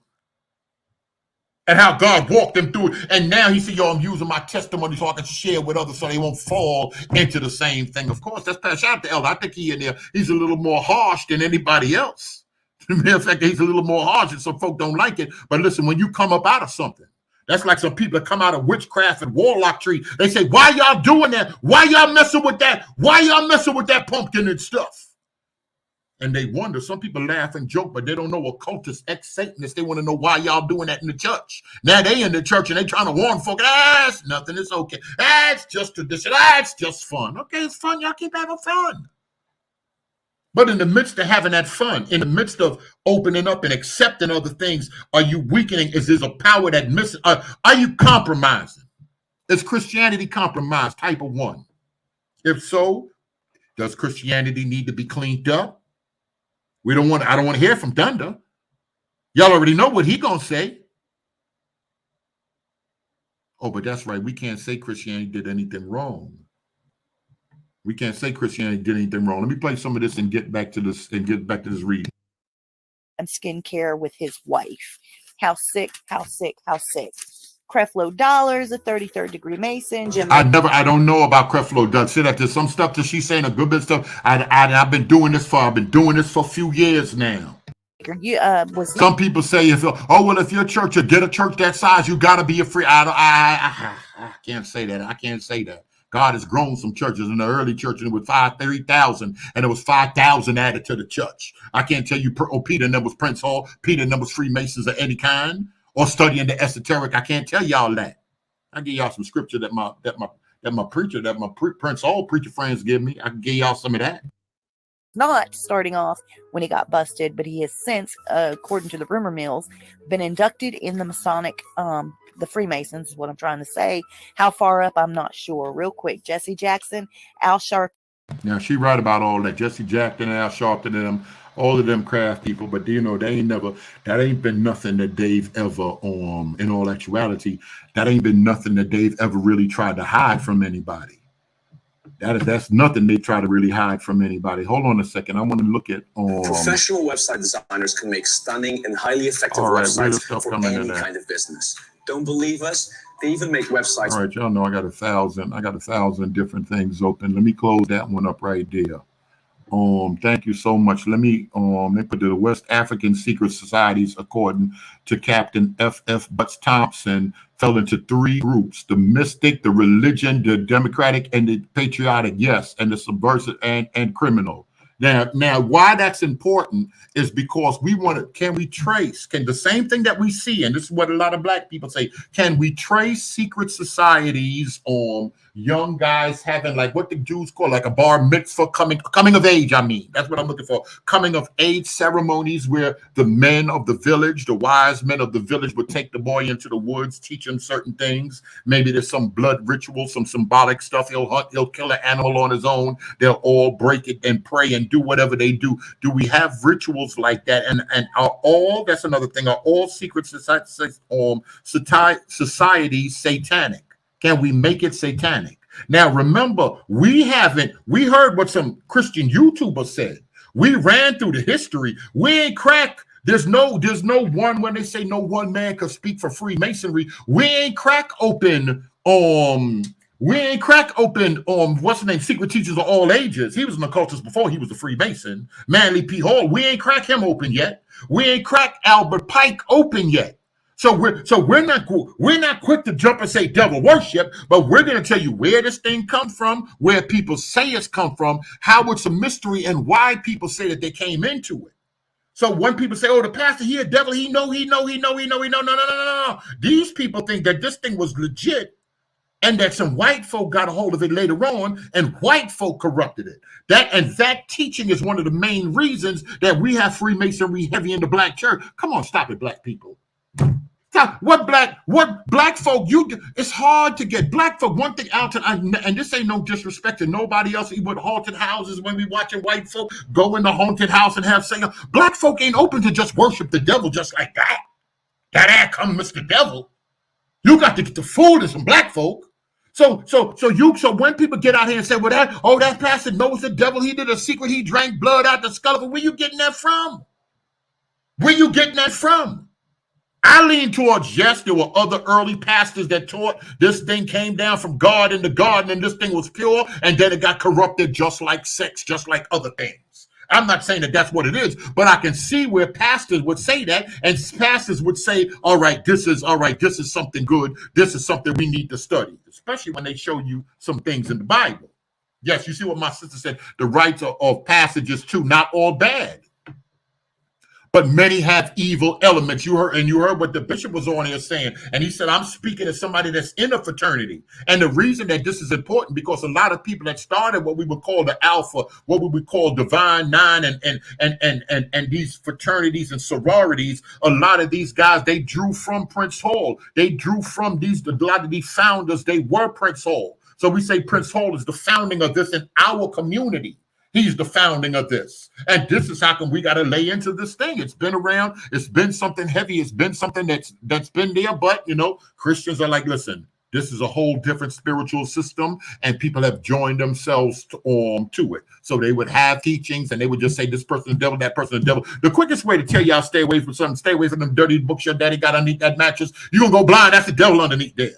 and how God walked them through it. And now he said, yo, I'm using my testimony so I can share with others so they won't fall into the same thing. Of course, that's Pastor. Shout out to Elder. I think he's a little more harsh than anybody else. Matter of fact, he's a little more harsh, and some folk don't like it. But listen, when you come up out of something, that's like some people that come out of witchcraft and warlockry. They say, why y'all doing that? Why y'all messing with that? Why y'all messing with that pumpkin and stuff? And they wonder. Some people laugh and joke, but they don't know occultists, ex-Satanists. They want to know why y'all doing that in the church. Now they in the church and they trying to warn folk, it's nothing, it's okay. It's just tradition. It's just fun. Okay, it's fun. Y'all keep having fun. But in the midst of having that fun, in the midst of opening up and accepting other things, are you weakening? Is there a power that misses? Are you compromising? Is Christianity compromised? Type of 1. If so, does Christianity need to be cleaned up? I don't want to hear from Thunder. Y'all already know what he gonna say. Oh, but that's right. We can't say Christianity did anything wrong. We can't say Christianity did anything wrong. Let me play some of this and get back to this reading. And skincare with his wife. How sick. Creflo Dollars, a 33rd degree Mason. I don't know about Creflo Dollars. See that there's some stuff that she's saying, a good bit of stuff. I've been doing this for a few years now. Some people say if your church, get a church that size, you gotta be a free. I can't say that. I can't say that. God has grown some churches. In the early church, and it was 3,000, and there was 5,000 added to the church. I can't tell you, Peter and them was Prince Hall, Peter and them was Freemasons of any kind, or studying the esoteric. I can't tell y'all that. I give y'all some scripture that that my preacher, that my Prince Hall preacher friends give me. I can give y'all some of that. Not starting off when he got busted, but he has since, according to the rumor mills, been inducted in the Masonic, the Freemasons is what I'm trying to say. How far up, I'm not sure. Real quick, Jesse Jackson, Al Sharpton. Now, she right about all that. Jesse Jackson and Al Sharpton and them, all of them craft people, but you know, that ain't been nothing that they've ever, in all actuality, that ain't been nothing that they've ever really tried to hide from anybody. That's nothing they try to really hide from anybody. Hold on a second. I want to look at professional website designers can make stunning and highly effective websites for any kind of business. Don't believe us? They even make websites. All right, y'all know I got 1,000 different things open. Let me close that one up right there. Thank you so much. Let me they put the West African secret societies, according to Captain F.F. Butts Thompson, fell into 3 groups: the mystic, the religion, the democratic, and the patriotic, yes, and the subversive and criminal. Now, why that's important is because we want to, can the same thing that we see, and this is what a lot of black people say, can we trace secret societies on young guys having, like what the Jews call like a bar mitzvah, coming of age, I mean, that's what I'm looking for, coming of age ceremonies where the men of the village, the wise men of the village would take the boy into the woods, teach him certain things. Maybe there's some blood ritual, some symbolic stuff. He'll hunt, he'll kill an animal on his own. They'll all break it and pray and do whatever they do. Do we have rituals like that? And are all, that's another thing, are all secret societies satanic? Can we make it satanic? Now, remember, we heard what some Christian YouTubers said. We ran through the history. We ain't crack. There's no one, when they say no one man could speak for Freemasonry. We ain't crack open, what's the name? Secret Teachers of All Ages. He was an occultist before he was a Freemason. Manly P. Hall. We ain't crack him open yet. We ain't crack Albert Pike open yet. So we're not quick to jump and say devil worship, but we're going to tell you where this thing comes from, where people say it's come from, how it's a mystery, and why people say that they came into it. So when people say, "Oh, the pastor, he a devil, he know," no. These people think that this thing was legit, and that some white folk got a hold of it later on, and white folk corrupted it. That teaching is one of the main reasons that we have Freemasonry heavy in the black church. Come on, stop it, black people. What black folk, it's hard to get black folk. One thing, Alton, and this ain't no disrespect to nobody else, even haunted houses, when we watching white folk go in the haunted house and have seance. Black folk ain't open to just worship the devil just like that. That come Mr. Devil. You got to get the food of some black folk. So when people get out here and say, well, that pastor knows the devil, he did a secret, he drank blood out the skull of it. Where you getting that from? I lean towards, yes, there were other early pastors that taught this thing came down from God in the garden and this thing was pure, and then it got corrupted just like sex, just like other things. I'm not saying that that's what it is, but I can see where pastors would say that, and pastors would say, all right, this is something good. This is something we need to study, especially when they show you some things in the Bible. Yes, you see what my sister said, the rights of passages too, not all bad. But many have evil elements. You heard what the bishop was on here saying. And he said, I'm speaking as somebody that's in a fraternity. And the reason that this is important, because a lot of people that started what we would call the Alpha, what we would call Divine Nine and these fraternities and sororities, a lot of these guys, they drew from Prince Hall. They drew from a lot of these founders, they were Prince Hall. So we say Prince Hall is the founding of this in our community. He's the founding of this. And this is how come we got to lay into this thing. It's been around. It's been something heavy. It's been something that's been there. But, Christians are like, listen, this is a whole different spiritual system, and people have joined themselves to it. So they would have teachings, and they would just say, this person is the devil, that person is the devil. The quickest way to tell y'all stay away from something, stay away from them dirty books your daddy got underneath that mattress. You're going to go blind. That's the devil underneath there.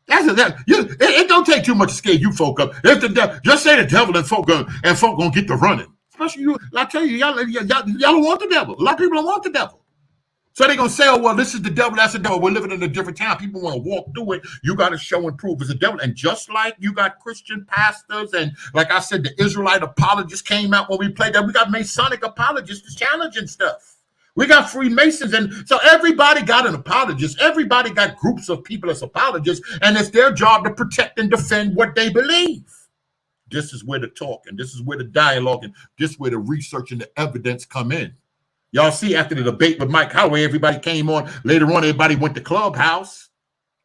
It don't take too much to scare you folk up. If the devil, just say the devil, and folk gonna get to running. Especially you, I tell you, y'all don't want the devil. A lot of people don't want the devil. So they're gonna say, oh, well, this is the devil, that's the devil. We're living in a different time. People want to walk through it. You got to show and prove it's the devil. And just like you got Christian pastors, and like I said, the Israelite apologists came out when we played that. We got Masonic apologists challenging stuff. We got Freemasons, and so everybody got an apologist. Everybody got groups of people as apologists, and it's their job to protect and defend what they believe. This is where the talk, and this is where the dialogue, and this is where the research and the evidence come in. Y'all see after the debate with Mike Howard, everybody came on. Later on, everybody went to Clubhouse.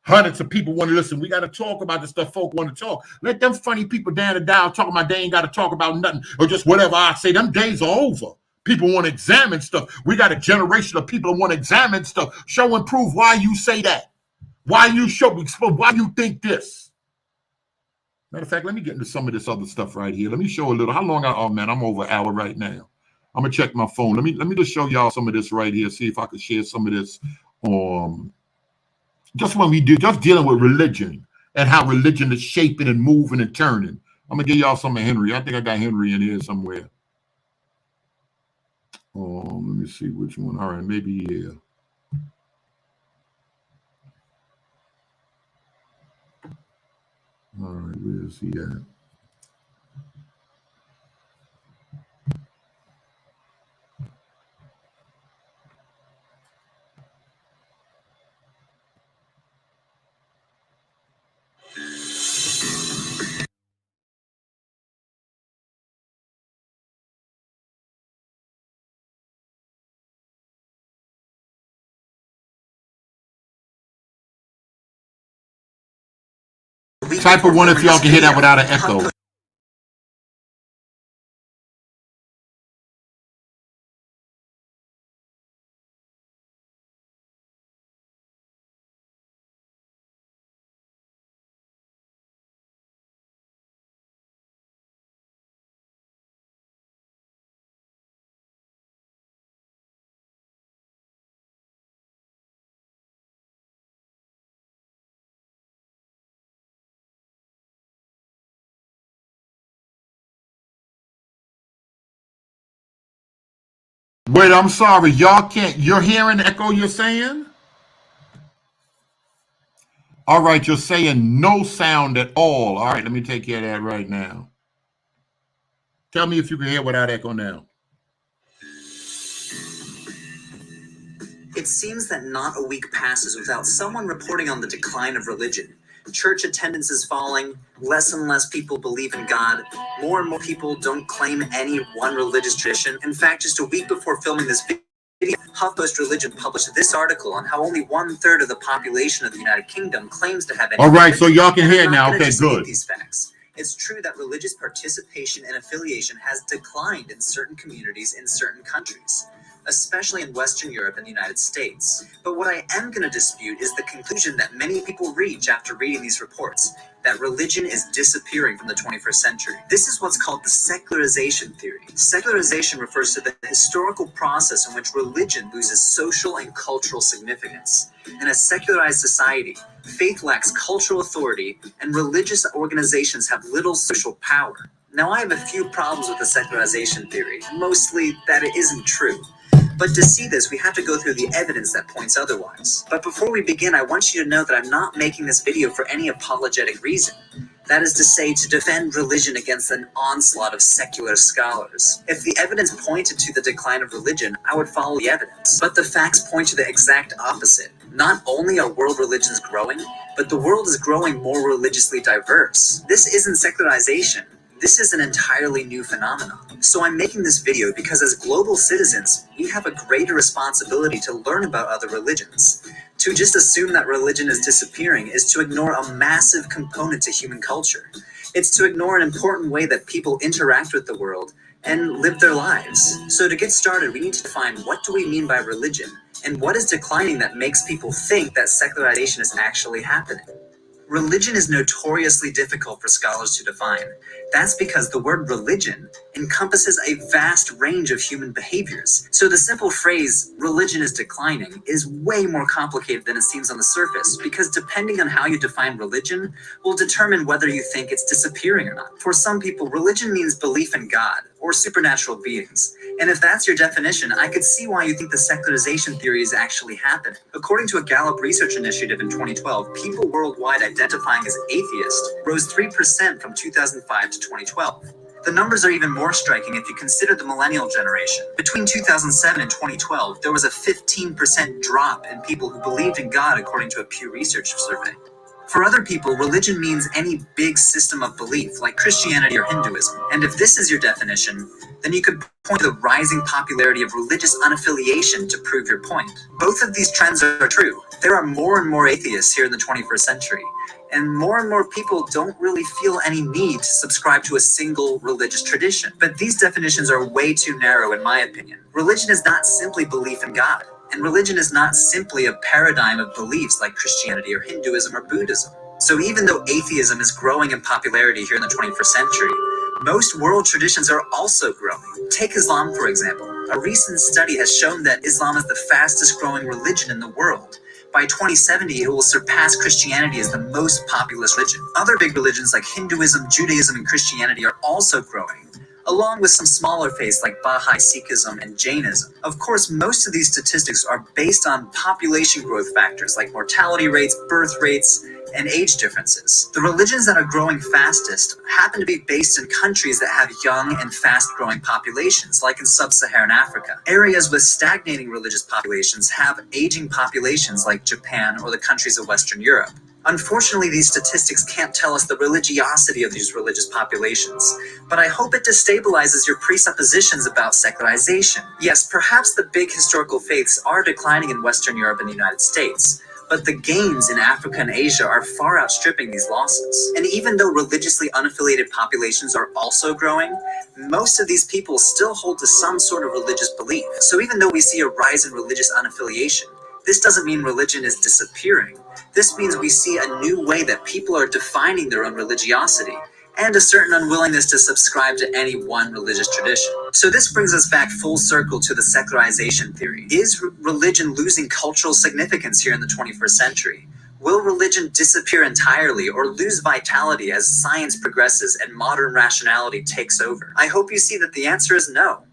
Hundreds of people want to listen. We got to talk about the stuff folk want to talk. Let them funny people down the dial talking about they ain't got to talk about nothing or just whatever I say. Them days are over. People want to examine stuff. We got a generation of people who want to examine stuff. Show and prove why you say that. Why you why you think this. Matter of fact, let me get into some of this other stuff right here. Let me show a little. How long? Oh man, I'm over an hour right now. I'm gonna check my phone. Let me just show y'all some of this right here. See if I can share some of this. Just when we do, just dealing with religion and how religion is shaping and moving and turning. I'm gonna give y'all some of Henry. I think I got Henry in here somewhere. Let me see which one. All right, maybe yeah. All right, where is he at? Type of one if y'all can hear that without an echo. Wait, I'm sorry. Y'all can't. You're hearing the echo you're saying? All right, you're saying no sound at all. All right, let me take care of that right now. Tell me if you can hear without echo now. It seems that not a week passes without someone reporting on the decline of religion. Church attendance is falling, less and less people believe in God, more and more people don't claim any one religious tradition. In fact, just a week before filming this video, HuffPost Religion published this article on how only 1/3 of the population of the United Kingdom claims to have any. All right, so y'all can hear it now. Okay, good. These facts. It's true that religious participation and affiliation has declined in certain communities in certain countries, especially in Western Europe and the United States. But what I am going to dispute is the conclusion that many people reach after reading these reports, that religion is disappearing from the 21st century. This is what's called the secularization theory. Secularization refers to the historical process in which religion loses social and cultural significance. In a secularized society, faith lacks cultural authority and religious organizations have little social power. Now, I have a few problems with the secularization theory, mostly that it isn't true. But to see this, we have to go through the evidence that points otherwise. But before we begin, I want you to know that I'm not making this video for any apologetic reason. That is to say, to defend religion against an onslaught of secular scholars. If the evidence pointed to the decline of religion, I would follow the evidence. But the facts point to the exact opposite. Not only are world religions growing, but the world is growing more religiously diverse. This isn't secularization. This is an entirely new phenomenon. So I'm making this video because as global citizens, we have a greater responsibility to learn about other religions. To just assume that religion is disappearing is to ignore a massive component to human culture. It's to ignore an important way that people interact with the world and live their lives. So to get started, we need to define what do we mean by religion and what is declining that makes people think that secularization is actually happening. Religion is notoriously difficult for scholars to define. That's because the word religion encompasses a vast range of human behaviors. So the simple phrase, religion is declining, is way more complicated than it seems on the surface, because depending on how you define religion will determine whether you think it's disappearing or not. For some people, religion means belief in God or supernatural beings. And if that's your definition, I could see why you think the secularization theory is actually happening. According to a Gallup research initiative in 2012, people worldwide identifying as atheist rose 3% from 2005 to 2012. The numbers are even more striking if you consider the millennial generation. Between 2007 and 2012, there was a 15% drop in people who believed in God, according to a Pew Research survey. For other people, religion means any big system of belief, like Christianity or Hinduism. And if this is your definition, then you could point to the rising popularity of religious unaffiliation to prove your point. Both of these trends are true. There are more and more atheists here in the 21st century, and more people don't really feel any need to subscribe to a single religious tradition. But these definitions are way too narrow, in my opinion. Religion is not simply belief in God. And religion is not simply a paradigm of beliefs like Christianity or Hinduism or Buddhism. So even though atheism is growing in popularity here in the 21st century, most world traditions are also growing. Take Islam, for example. A recent study has shown that Islam is the fastest growing religion in the world. By 2070, it will surpass Christianity as the most populous religion. Other big religions like Hinduism, Judaism, and Christianity are also growing, along with some smaller faiths like Baha'i, Sikhism, and Jainism. Of course, most of these statistics are based on population growth factors like mortality rates, birth rates, and age differences. The religions that are growing fastest happen to be based in countries that have young and fast-growing populations, like in sub-Saharan Africa. Areas with stagnating religious populations have aging populations like Japan or the countries of Western Europe. Unfortunately, these statistics can't tell us the religiosity of these religious populations, but I hope it destabilizes your presuppositions about secularization. Yes, perhaps the big historical faiths are declining in Western Europe and the United States, but the gains in Africa and Asia are far outstripping these losses. And even though religiously unaffiliated populations are also growing, most of these people still hold to some sort of religious belief. So even though we see a rise in religious unaffiliation, this doesn't mean religion is disappearing. This means we see a new way that people are defining their own religiosity, and a certain unwillingness to subscribe to any one religious tradition. So this brings us back full circle to the secularization theory. Is religion losing cultural significance here in the 21st century? Will religion disappear entirely or lose vitality as science progresses and modern rationality takes over? I hope you see that the answer is no.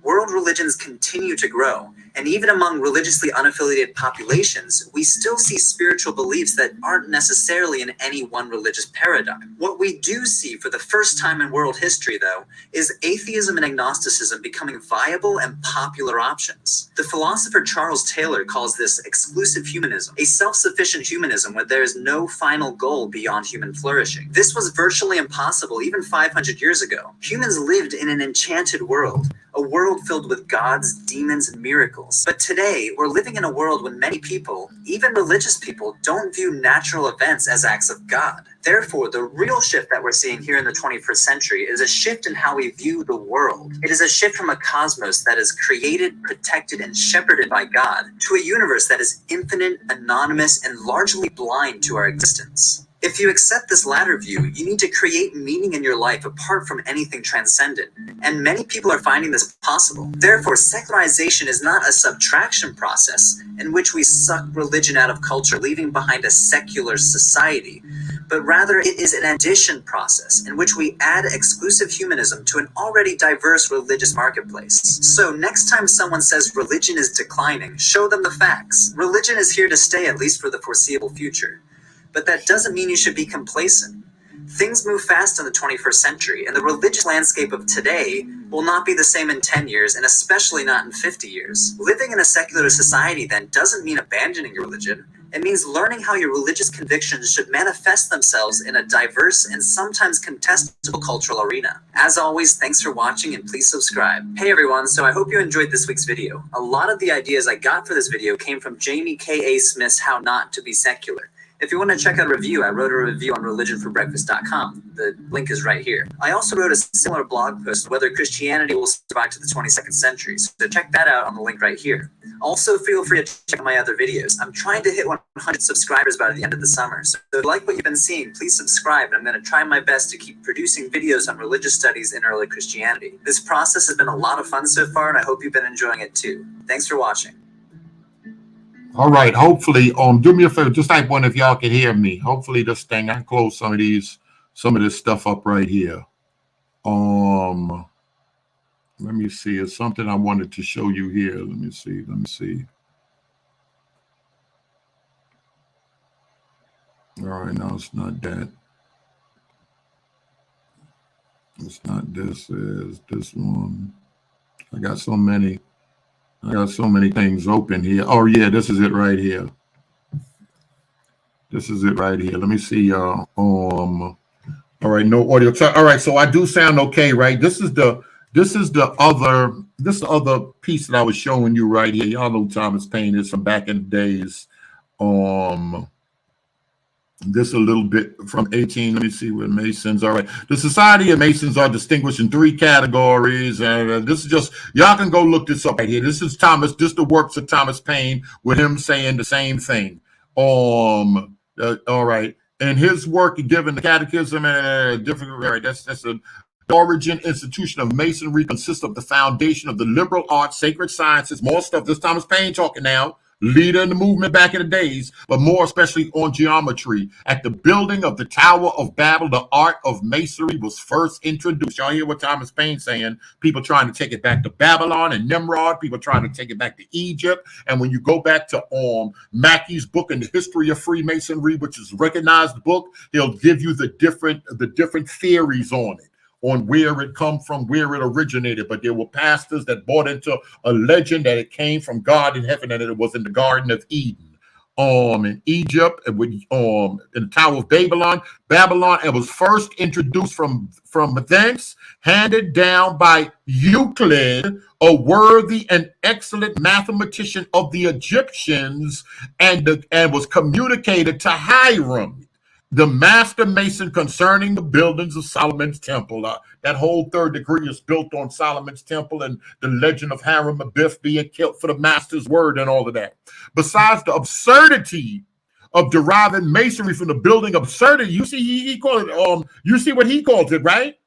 World religions continue to grow, and even among religiously unaffiliated populations, we still see spiritual beliefs that aren't necessarily in any one religious paradigm. What we do see for the first time in world history, though, is atheism and agnosticism becoming viable and popular options. The philosopher Charles Taylor calls this exclusive humanism, a self-sufficient humanism where there is no final goal beyond human flourishing. This was virtually impossible even 500 years ago. Humans lived in an enchanted world, a world filled with gods, demons, and miracles. But today, we're living in a world when many people, even religious people, don't view natural events as acts of God. Therefore, the real shift that we're seeing here in the 21st century is a shift in how we view the world. It is a shift from a cosmos that is created, protected, and shepherded by God to a universe that is infinite, anonymous, and largely blind to our existence. If you accept this latter view, you need to create meaning in your life apart from anything transcendent, and many people are finding this possible. Therefore, secularization is not a subtraction process in which we suck religion out of culture, leaving behind a secular society, but rather it is an addition process in which we add exclusive humanism to an already diverse religious marketplace. So next time someone says religion is declining, show them the facts. Religion is here to stay, at least for the foreseeable future. But that doesn't mean you should be complacent. Things move fast in the 21st century, and the religious landscape of today will not be the same in 10 years, and especially not in 50 years. Living in a secular society then doesn't mean abandoning your religion. It means learning how your religious convictions should manifest themselves in a diverse and sometimes contestable cultural arena. As always, thanks for watching and please subscribe. Hey everyone, so I hope you enjoyed this week's video. A lot of the ideas I got for this video came from Jamie K.A. Smith's How Not to Be Secular. If you want to check out a review, I wrote a review on religionforbreakfast.com. The link is right here. I also wrote a similar blog post, whether Christianity will survive to the 22nd century, so check that out on the link right here. Also, feel free to check out my other videos. I'm trying to hit 100 subscribers by the end of the summer, so if you like what you've been seeing, please subscribe, and I'm going to try my best to keep producing videos on religious studies in early Christianity. This process has been a lot of fun so far, and I hope you've been enjoying it too. Thanks for watching. All right. Hopefully, do me a favor. Just type one if y'all can hear me. Hopefully, this thing I can close some of this stuff up right here. Let me see. It's something I wanted to show you here. Let me see. All right. No, it's not that. It's not this. Is this one? I got so many things open here. Oh yeah, this is it right here. This is it right here. Let me see, y'all. All right, no audio. All right, so I do sound okay, right? This is the other piece that I was showing you right here. Y'all know Thomas Paine is from back in the days. This a little bit from 18. Let me see where Masons. All right. The Society of Masons are distinguished in 3 categories. And this is just, y'all can go look this up right here. This is the works of Thomas Paine with him saying the same thing. All right. And his work, given the Catechism and different, right, that's a origin institution of Masonry consists of the foundation of the liberal arts, sacred sciences, more stuff. This Thomas Paine talking now. Leader in the movement back in the days, but more especially on geometry. At the building of the Tower of Babel, the art of masonry was first introduced. Y'all hear what Thomas Paine saying? People trying to take it back to Babylon and Nimrod. People trying to take it back to Egypt. And when you go back to Mackey's book in the history of Freemasonry, which is a recognized book, he'll give you the different theories on it, on where it come from, where it originated. But there were pastors that bought into a legend that it came from God in heaven and it was in the Garden of Eden. In Egypt, in the Tower of Babylon, it was first introduced from thence, handed down by Euclid, a worthy and excellent mathematician of the Egyptians, and was communicated to Hiram, the master mason, concerning the buildings of Solomon's temple. That whole 3rd degree is built on Solomon's temple and the legend of Hiram Abiff being killed for the master's word and all of that. Besides the absurdity of deriving masonry from the building absurdity, you see he called it. You see what he calls it, right?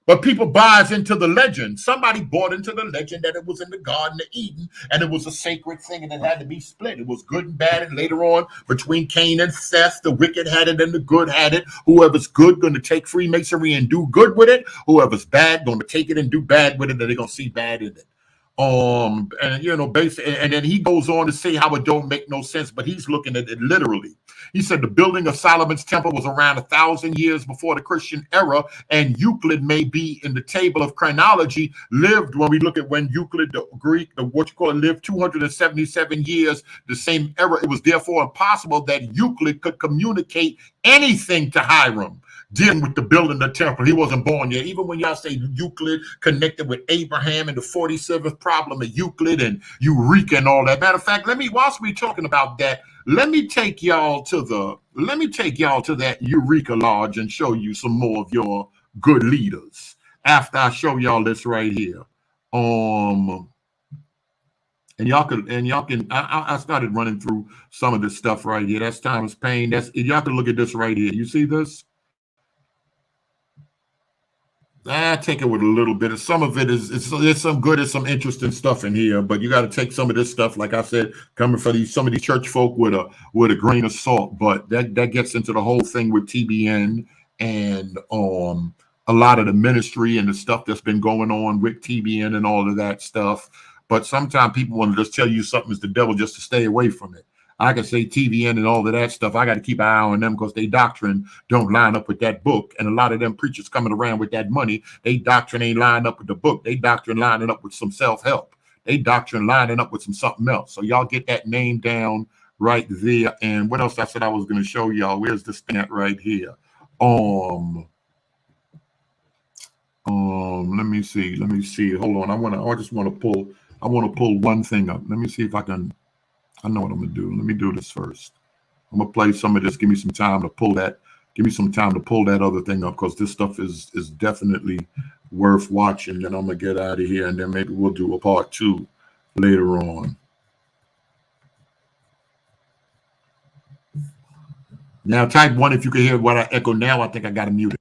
But people buys into the legend. Somebody bought into the legend that it was in the Garden of Eden and it was a sacred thing and it had to be split. It was good and bad. And later on, between Cain and Seth, the wicked had it and the good had it. Whoever's good going to take Freemasonry and do good with it. Whoever's bad going to take it and do bad with it, and they're going to see bad in it. And then he goes on to say how it don't make no sense, but he's looking at it literally. He said the building of Solomon's temple was around 1,000 years before the Christian era, and Euclid may be in the table of chronology lived, when we look at when Euclid, the Greek, lived 277 years, the same era. It was therefore impossible that Euclid could communicate anything to Hiram dealing with the building of the temple. He wasn't born yet. Even when y'all say Euclid connected with Abraham and the 47th problem of Euclid and Eureka and all that. Matter of fact, whilst we're talking about that, let me take y'all to that Eureka Lodge and show you some more of your good leaders after I show y'all this right here. And y'all can I started running through some of this stuff right here. That's Thomas Paine. Y'all can look at this right here. You see this? I take it with a little bit. Some of it there's some good and some interesting stuff in here, but you got to take some of this stuff, like I said, coming from some of these church folk with a grain of salt. But that gets into the whole thing with TBN and a lot of the ministry and the stuff that's been going on with TBN and all of that stuff. But sometimes people want to just tell you something is the devil just to stay away from it. I can say TVN and all of that stuff. I got to keep an eye on them because their doctrine don't line up with that book. And a lot of them preachers coming around with that money, they doctrine ain't lining up with the book. They doctrine lining up with some self-help. They doctrine lining up with something else. So y'all get that name down right there. And what else I said I was going to show y'all? Where's this thing at right here? Let me see. Hold on. I just want to pull one thing up. Let me see if I can. I know what I'm gonna do. Let me do this first. I'm gonna play some of this. Give me some time to pull that. Give me some time to pull that other thing up, because this stuff is definitely worth watching. Then I'm gonna get out of here, and then maybe we'll do a part 2 later on. Now, type 1 if you can hear what I echo now. I think I got to mute it.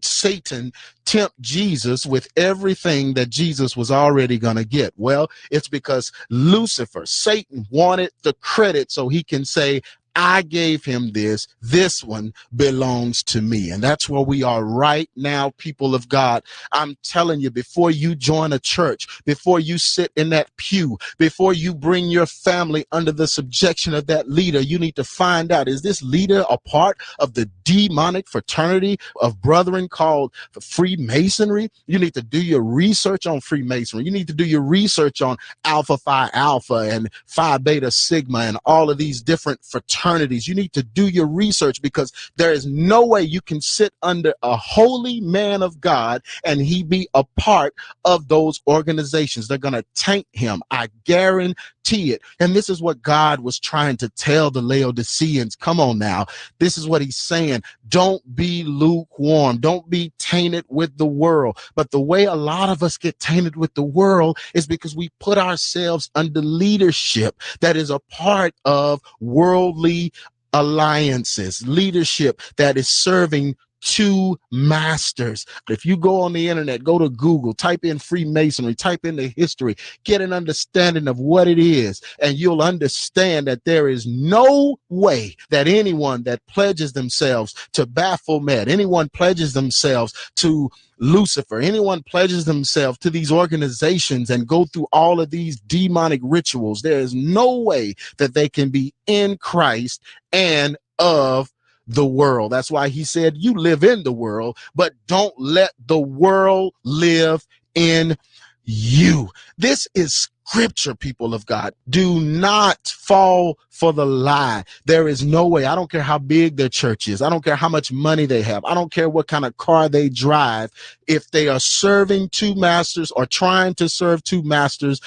Satan tempt Jesus with everything that Jesus was already going to get? Well, it's because Lucifer, Satan, wanted the credit so he can say, I gave him this. This one belongs to me. And that's where we are right now, people of God. I'm telling you, before you join a church, before you sit in that pew, before you bring your family under the subjection of that leader, you need to find out, is this leader a part of the demonic fraternity of brethren called Freemasonry. You need to do your research on Freemasonry. You need to do your research on Alpha Phi Alpha and Phi Beta Sigma and all of these different fraternities. You need to do your research, because there is no way you can sit under a holy man of God and he be a part of those organizations. They're going to taint him. I guarantee it. And this is what God was trying to tell the Laodiceans. Come on now. This is what he's saying. Don't be lukewarm. Don't be tainted with the world. But the way a lot of us get tainted with the world is because we put ourselves under leadership that is a part of worldly alliances, leadership that is serving two masters. If you go on the internet, go to Google, type in Freemasonry, type in the history, get an understanding of what it is, and you'll understand that there is no way that anyone that pledges themselves to Baphomet, anyone pledges themselves to Lucifer, anyone pledges themselves to these organizations and go through all of these demonic rituals, there is no way that they can be in Christ and of the world. That's why he said, you live in the world, but don't let the world live in you. This is scripture, people of God. Do not fall for the lie. There is no way. I don't care how big their church is. I don't care how much money they have. I don't care what kind of car they drive. If they are serving two masters or trying to serve two masters,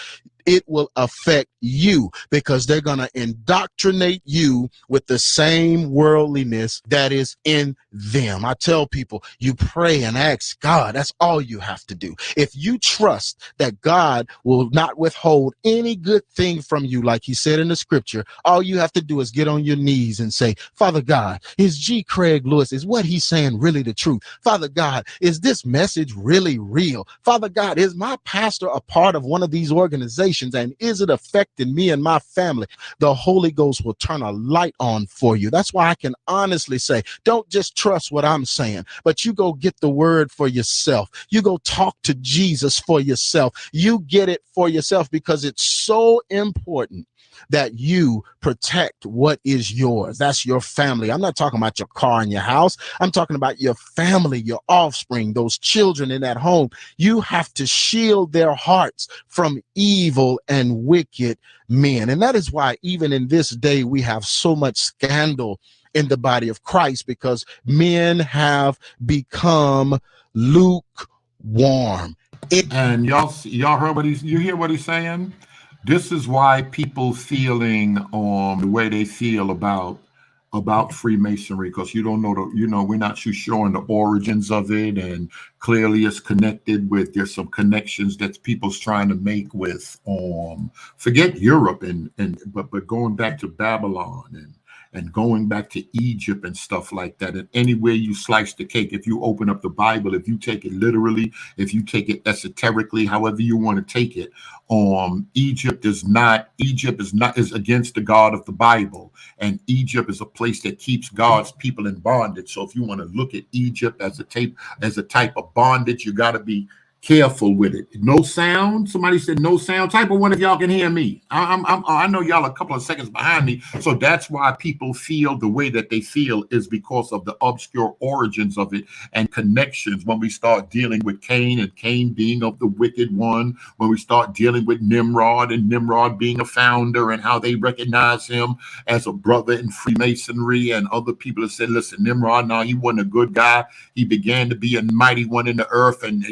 it will affect you, because they're going to indoctrinate you with the same worldliness that is in them. I tell people, you pray and ask God. That's all you have to do. If you trust that God will not withhold any good thing from you, like he said in the scripture, all you have to do is get on your knees and say, Father God, is G. Craig Lewis, is what he's saying really the truth? Father God, is this message really real? Father God, is my pastor a part of one of these organizations, and is it affecting me and my family? The Holy Ghost will turn a light on for you. That's why I can honestly say, don't just trust what I'm saying, but you go get the word for yourself. You go talk to Jesus for yourself. You get it for yourself, because it's so important that you protect what is yours. That's your family. I'm not talking about your car and your house. I'm talking about your family, your offspring, those children in that home. You have to shield their hearts from evil and wicked men. And that is why even in this day, we have so much scandal in the body of Christ, because men have become lukewarm. And y'all heard what you hear what he's saying? This is why people feeling the way they feel about Freemasonry, because you don't know we're not too sure on the origins of it, and clearly it's connected with, there's some connections that people's trying to make with forget Europe but going back to Babylon and going back to Egypt and stuff like that. And anywhere you slice the cake, if you open up the Bible, if you take it literally, if you take it esoterically, however you want to take it, Egypt is against the God of the Bible, and Egypt is a place that keeps God's people in bondage. So if you want to look at Egypt as a type of bondage, you got to be careful with it. No sound. Somebody said no sound. Type of one if y'all can hear me. I know y'all a couple of seconds behind me. So that's why people feel the way that they feel, is because of the obscure origins of it and connections. When we start dealing with Cain, and Cain being of the wicked one, when we start dealing with Nimrod, and Nimrod being a founder, and how they recognize him as a brother in Freemasonry, and other people have said, listen, Nimrod, no, he wasn't a good guy. He began to be a mighty one in the earth, and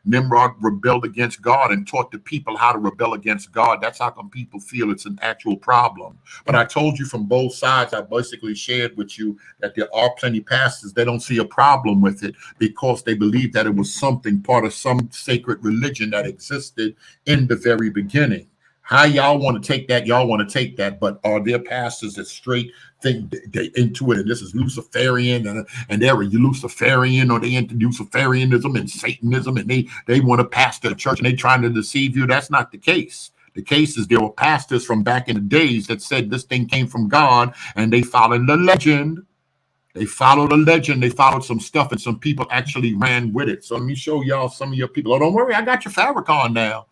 Nimrod rebelled against God and taught the people how to rebel against God. That's how come people feel it's an actual problem. But I told you from both sides, I basically shared with you that there are plenty of pastors, they don't see a problem with it, because they believe that it was something part of some sacred religion that existed in the very beginning. How y'all want to take that, y'all want to take that, but are there pastors that straight think they into it, and this is Luciferian, and they're Luciferian, or they into Luciferianism and Satanism, and they want to pastor a church and they trying to deceive you? That's not the case. The case is there were pastors from back in the days that said this thing came from God, and they followed the legend. They followed a legend. They followed some stuff, and some people actually ran with it. So let me show y'all some of your people. Oh, don't worry, I got your Farrakhan now.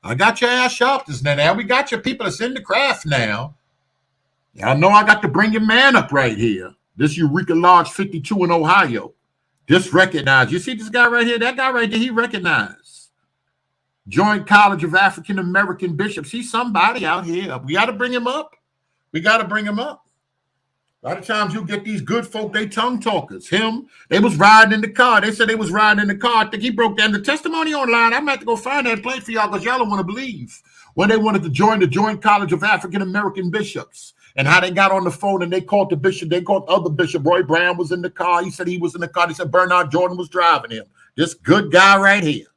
I got your ass sharpers now. We got your people that's in the craft now. Y'all know I got to bring your man up right here. This Eureka Lodge 52 in Ohio. This recognized. You see this guy right here? That guy right there, he recognized. Joint College of African American Bishops. He's somebody out here. We got to bring him up. We got to bring him up. A lot of times you get these good folk, they tongue talkers. They was riding in the car. They said they was riding in the car. I think he broke down the testimony online. I'm going to have to go find that and play it for y'all because y'all don't want to believe. When they wanted to join the Joint College of African American Bishops and how they got on the phone and they called the bishop. They called the other bishop. Roy Brown was in the car. He said he was in the car. He said Bernard Jordan was driving him. This good guy right here.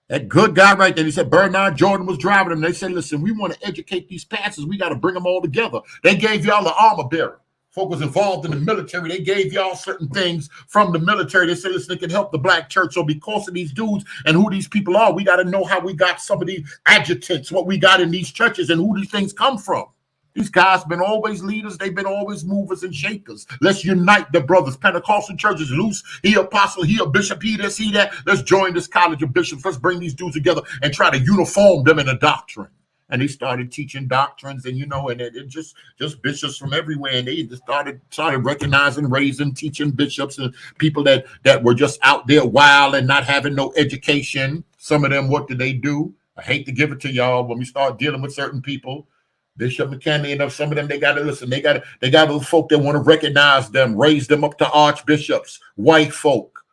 That good guy right there. He said Bernard Jordan was driving him. They said, listen, we want to educate these pastors. We got to bring them all together. They gave y'all the armor bearer. Folk was involved in the military. They gave y'all certain things from the military. They said, listen, it can help the black church. So because of these dudes and who these people are, we got to know how we got some of these adjutants, what we got in these churches and who these things come from. These guys been always leaders. They've been always movers and shakers. Let's unite the brothers. Pentecostal churches loose. He apostle, he a bishop, he this, he that. Let's join this college of bishops. Let's bring these dudes together and try to uniform them in a doctrine. And they started teaching doctrines, and and it just bishops from everywhere, and they just started recognizing, raising, teaching bishops and people that were just out there wild and not having no education. Some of them, what did they do? I hate to give it to y'all when we start dealing with certain people. Bishop McKinley and some of them, they got to listen. They got little folk that want to recognize them, raise them up to archbishops, white folk.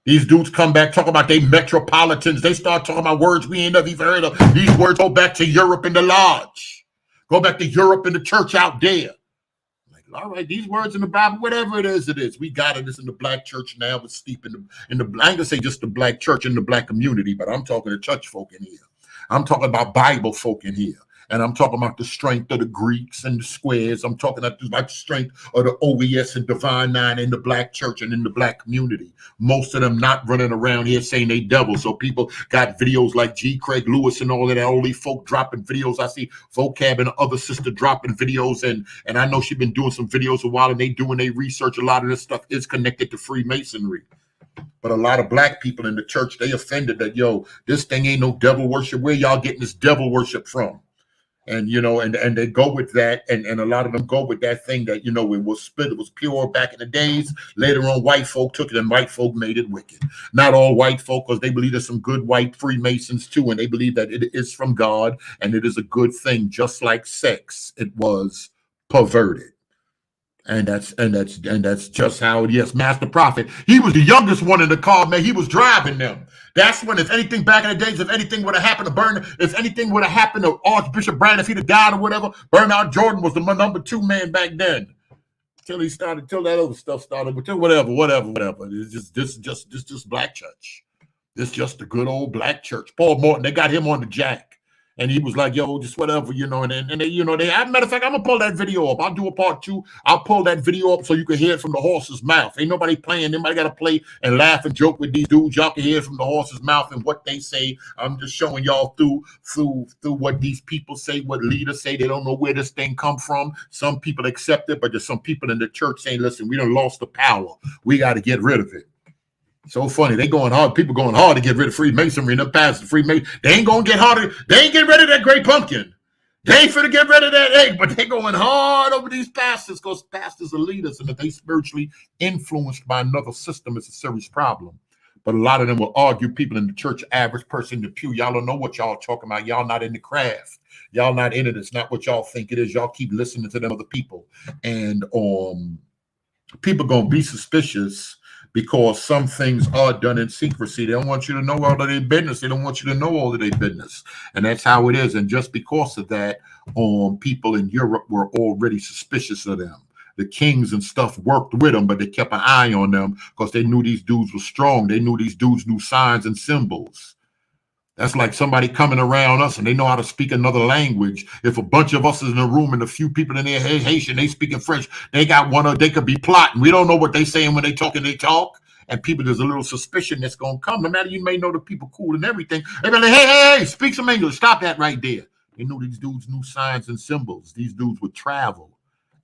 These dudes come back, talk about they metropolitans. They start talking about words we ain't never even heard of. These words go back to Europe and the lodge. Go back to Europe and the church out there. Like, all right, these words in the Bible, whatever it is. We got it. It's in the black church now. It's steep in the I ain't gonna say just the black church and the black community, but I'm talking to church folk in here. I'm talking about Bible folk in here. And I'm talking about the strength of the Greeks and the squares. I'm talking about the strength of the OES and Divine Nine in the black church and in the black community. Most of them not running around here saying they devils. So people got videos like G. Craig Lewis and all of that. All these folk dropping videos. I see Vocab and the other sister dropping videos. And I know she's been doing some videos a while and they doing their research. A lot of this stuff is connected to Freemasonry. But a lot of black people in the church, they offended that, this thing ain't no devil worship. Where y'all getting this devil worship from? And, and they go with that. And a lot of them go with that thing that, it was split. It was pure back in the days. Later on, white folk took it and white folk made it wicked. Not all white folk, because they believe there's some good white Freemasons too. And they believe that it is from God and it is a good thing, just like sex. It was perverted. And that's just how it is. Master Prophet, he was the youngest one in the car, man. He was driving them. That's when, if anything back in the days, if anything would have happened to Bernard, if anything would have happened to Archbishop Brand, if he'd have died or whatever, Bernard Jordan was the number 2 man back then. Till that other stuff started, but whatever. It's just black church. It's just a good old black church. Paul Morton, they got him on the jack. And he was like, just whatever, and they, matter of fact, I'm going to pull that video up. I'll do a part 2. I'll pull that video up so you can hear it from the horse's mouth. Ain't nobody playing. Nobody got to play and laugh and joke with these dudes. Y'all can hear it from the horse's mouth and what they say. I'm just showing y'all through what these people say, what leaders say. They don't know where this thing come from. Some people accept it, but there's some people in the church saying, listen, we done lost the power. We got to get rid of it. So funny. They going hard. People going hard to get rid of Freemasonry and the past of Freemasonry. They ain't going to get harder. They ain't getting rid of that great pumpkin. They ain't finna get rid of that egg, but they going hard over these pastors because pastors are leaders, and if they spiritually influenced by another system, it's a serious problem. But a lot of them will argue, people in the church, average person in the pew, y'all don't know what y'all talking about. Y'all not in the craft. Y'all not in it. It's not what y'all think it is. Y'all keep listening to them other people. And people going to be suspicious because some things are done in secrecy. They don't want you to know all of their business. They don't want you to know all of their business. And that's how it is. And just because of that, people in Europe were already suspicious of them. The kings and stuff worked with them, but they kept an eye on them because they knew these dudes were strong. They knew these dudes knew signs and symbols. That's like somebody coming around us and they know how to speak another language. If a bunch of us is in a room and a few people in there Haitian, they speaking French, they got one or they could be plotting. We don't know what they saying when they talking, they talk. And people, there's a little suspicion that's going to come. No matter, you may know the people cool and everything. They be like, hey, speak some English. Stop that right there. They knew these dudes knew signs and symbols. These dudes would travel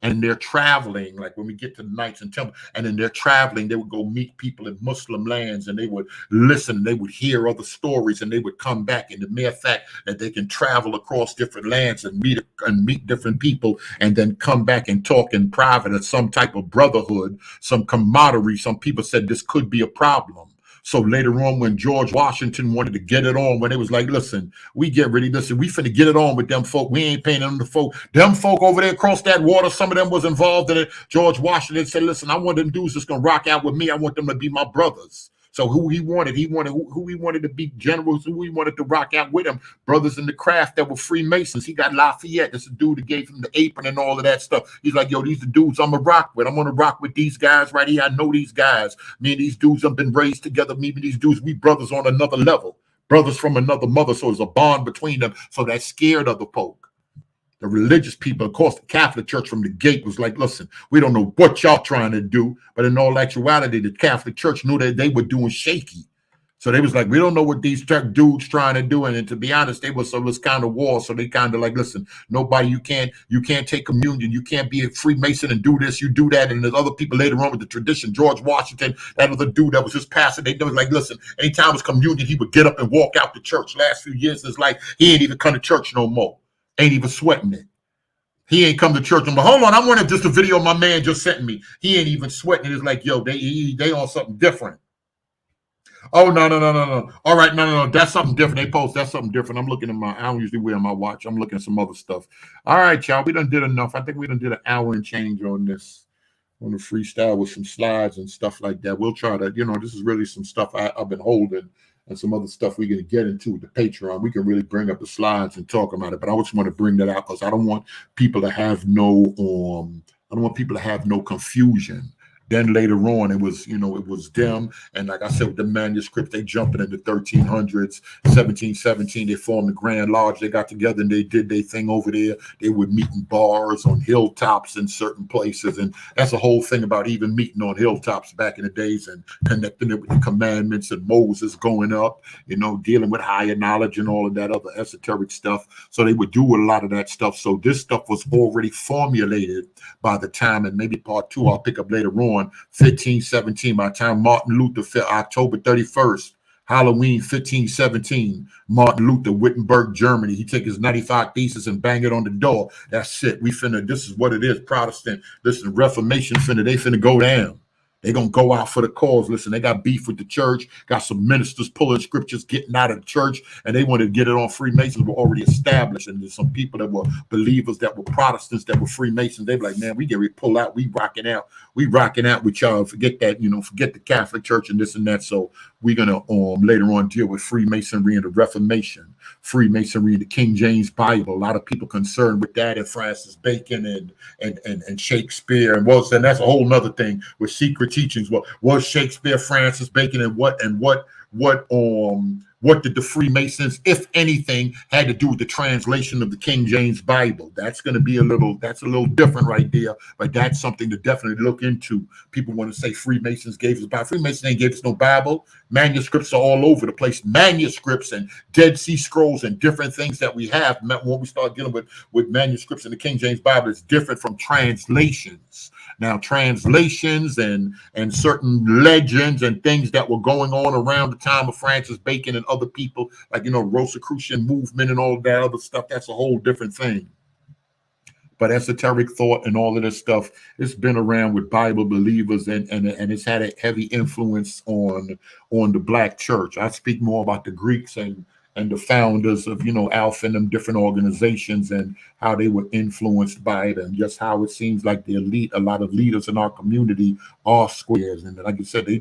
and they're traveling, like when we get to the Knights and Temple, and then they're traveling, they would go meet people in Muslim lands, and they would listen, they would hear other stories, and they would come back. And the mere fact that they can travel across different lands and meet different people, and then come back and talk in private at some type of brotherhood, some camaraderie, some people said this could be a problem. So later on, when George Washington wanted to get it on, when it was like, listen, we get ready, listen, we finna get it on with them folk. We ain't paying them the folk. Them folk over there across that water, some of them was involved in it. George Washington said, listen, I want them dudes that's gonna rock out with me. I want them to be my brothers. So who he wanted who he wanted to be generals, who he wanted to rock out with him, brothers in the craft that were Freemasons. He got Lafayette. That's the dude that gave him the apron and all of that stuff. He's like, yo, these are the dudes I'm gonna rock with. I'm gonna rock with these guys right here. I know these guys. Me and these dudes have been raised together. Me and these dudes, we brothers on another level. Brothers from another mother. So there's a bond between them. So that scared other folk. The religious people, of course, the Catholic Church from the gate was like, listen, we don't know what y'all trying to do. But in all actuality, the Catholic Church knew that they were doing shaky. So they was like, we don't know what these dudes trying to do. And to be honest, they was kind of war. So they kind of like, listen, nobody, you can't take communion. You can't be a Freemason and do this, you do that. And there's other people later on with the tradition. George Washington, that other dude that was just passing, they was like, listen, anytime it was communion, he would get up and walk out the church. Last few years of his life, he ain't even come to church no more. Ain't even sweating it. He ain't come to church. I'm like, hold on, I wanted just a video my man just sent me. He ain't even sweating it. It's like, yo, they on something different. Oh, no. All right, no. That's something different. They post, that's something different. I'm looking at I don't usually wear my watch. I'm looking at some other stuff. All right, y'all, we done did enough. I think we done did an hour and change on this, on the freestyle with some slides and stuff like that. We'll try to, this is really some stuff I've been holding, and some other stuff we're going to get into with the Patreon. We can really bring up the slides and talk about it, but I just want to bring that out because I don't want people to have no confusion. Then later on, it was them. And like I said, with the manuscripts, they jumping in the 1300s, 1717, they formed the Grand Lodge. They got together and they did their thing over there. They would meet in bars on hilltops in certain places. And that's a whole thing about even meeting on hilltops back in the days and connecting it with the commandments and Moses going up, dealing with higher knowledge and all of that other esoteric stuff. So they would do a lot of that stuff. So this stuff was already formulated by the time, and maybe part two I'll pick up later on, 1517, by the time Martin Luther, October 31st, Halloween 1517, Martin Luther, Wittenberg, Germany. He take his 95 Thesis and bang it on the door. That's it. This is what it is. Protestant, listen, Reformation they finna go down. They're going to go out for the cause. Listen, they got beef with the church, got some ministers pulling scriptures, getting out of the church, and they wanted to get it on Freemasons were already established. And there's some people that were believers, that were Protestants, that were Freemasons. They be like, man, we get ready to pull out. We rocking out with y'all. Forget that, forget the Catholic Church and this and that. So we're going to later on deal with Freemasonry and the Reformation, Freemasonry and the King James Bible. A lot of people concerned with that, and Francis Bacon and Shakespeare. And that's a whole nother thing with secret teachings. Was Shakespeare, Francis Bacon, and what did the Freemasons, if anything, had to do with the translation of the King James Bible? That's a little different right there, but that's something to definitely look into. People want to say Freemasons gave us a Bible. Freemasons ain't gave us no Bible. Manuscripts are all over the place. Manuscripts and Dead Sea Scrolls and different things that we have. When we start dealing with manuscripts in the King James Bible, it's different from translations. Now, translations and certain legends and things that were going on around the time of Francis Bacon and other people, like, Rosicrucian movement and all that other stuff, that's a whole different thing. But esoteric thought and all of this stuff, it's been around with Bible believers, and it's had a heavy influence on the Black church. I speak more about the Greeks and the founders of, Alpha and them different organizations, and how they were influenced by it, and just how it seems like the elite, a lot of leaders in our community are squares. And like I said, they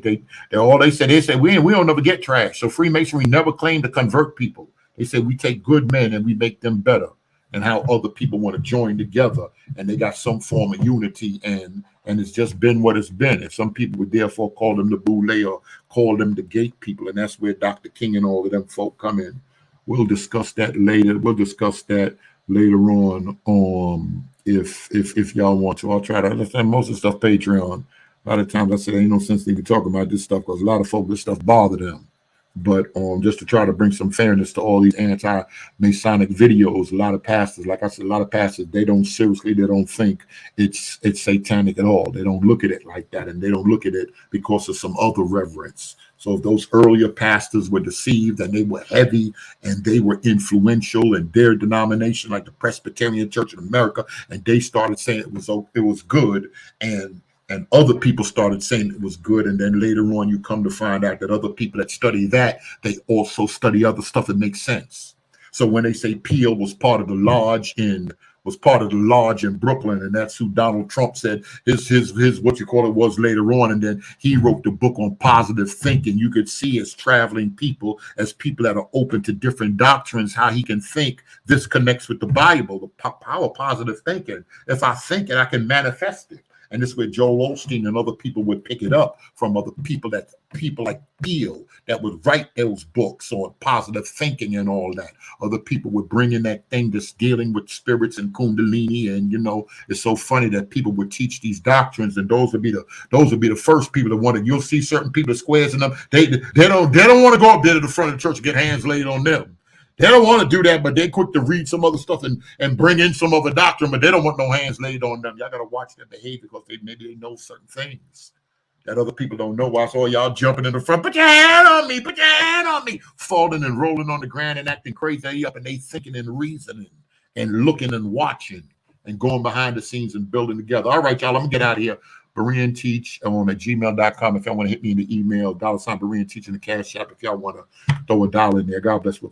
said we don't never get trash. So Freemasonry never claimed to convert people. They said we take good men and we make them better, and how other people want to join together, and they got some form of unity, and it's just been what it's been. And some people would therefore call them the boule or call them the gate people, and that's where Dr. King and all of them folk come in. We'll discuss that later. We'll discuss that later on. If y'all want to, I'll try to understand most of the stuff Patreon. A lot of times I said ain't no sense even talking about this stuff because a lot of folk, this stuff bother them. But just to try to bring some fairness to all these anti-Masonic videos, a lot of pastors, like I said, a lot of pastors, they don't think it's satanic at all. They don't look at it like that, and they don't look at it because of some other reverence. So if those earlier pastors were deceived and they were heavy and they were influential in their denomination, like the Presbyterian Church in America, and they started saying it was good, and other people started saying it was good, and then later on you come to find out that other people that study that, they also study other stuff that makes sense. So when they say Peale was part of the lodge in Brooklyn, and that's who Donald Trump said his what you call it was later on, and then he wrote the book on positive thinking. You could see as traveling people, as people that are open to different doctrines, how he can think this connects with the Bible, the power of positive thinking. If I think it, I can manifest it. And this is where Joel Osteen and other people would pick it up from other people like Peale that would write those books on positive thinking and all that. Other people would bring in that thing that's dealing with spirits and Kundalini. And, it's so funny that people would teach these doctrines, and those would be the first people that want to, you'll see certain people squares in them. They don't want to go up there to the front of the church and get hands laid on them. They don't want to do that, but they're quick to read some other stuff and bring in some other doctrine, but they don't want no hands laid on them. Y'all got to watch their behavior because maybe they know certain things that other people don't know. I saw y'all jumping in the front, put your hand on me, falling and rolling on the ground and acting crazy up, and they thinking and reasoning and looking and watching and going behind the scenes and building together. All right, y'all, I'm going to get out of here. Berean Teach on at gmail.com. If y'all want to hit me in the email, $Berean Teach in the Cash App if y'all want to throw $1 in there. God bless.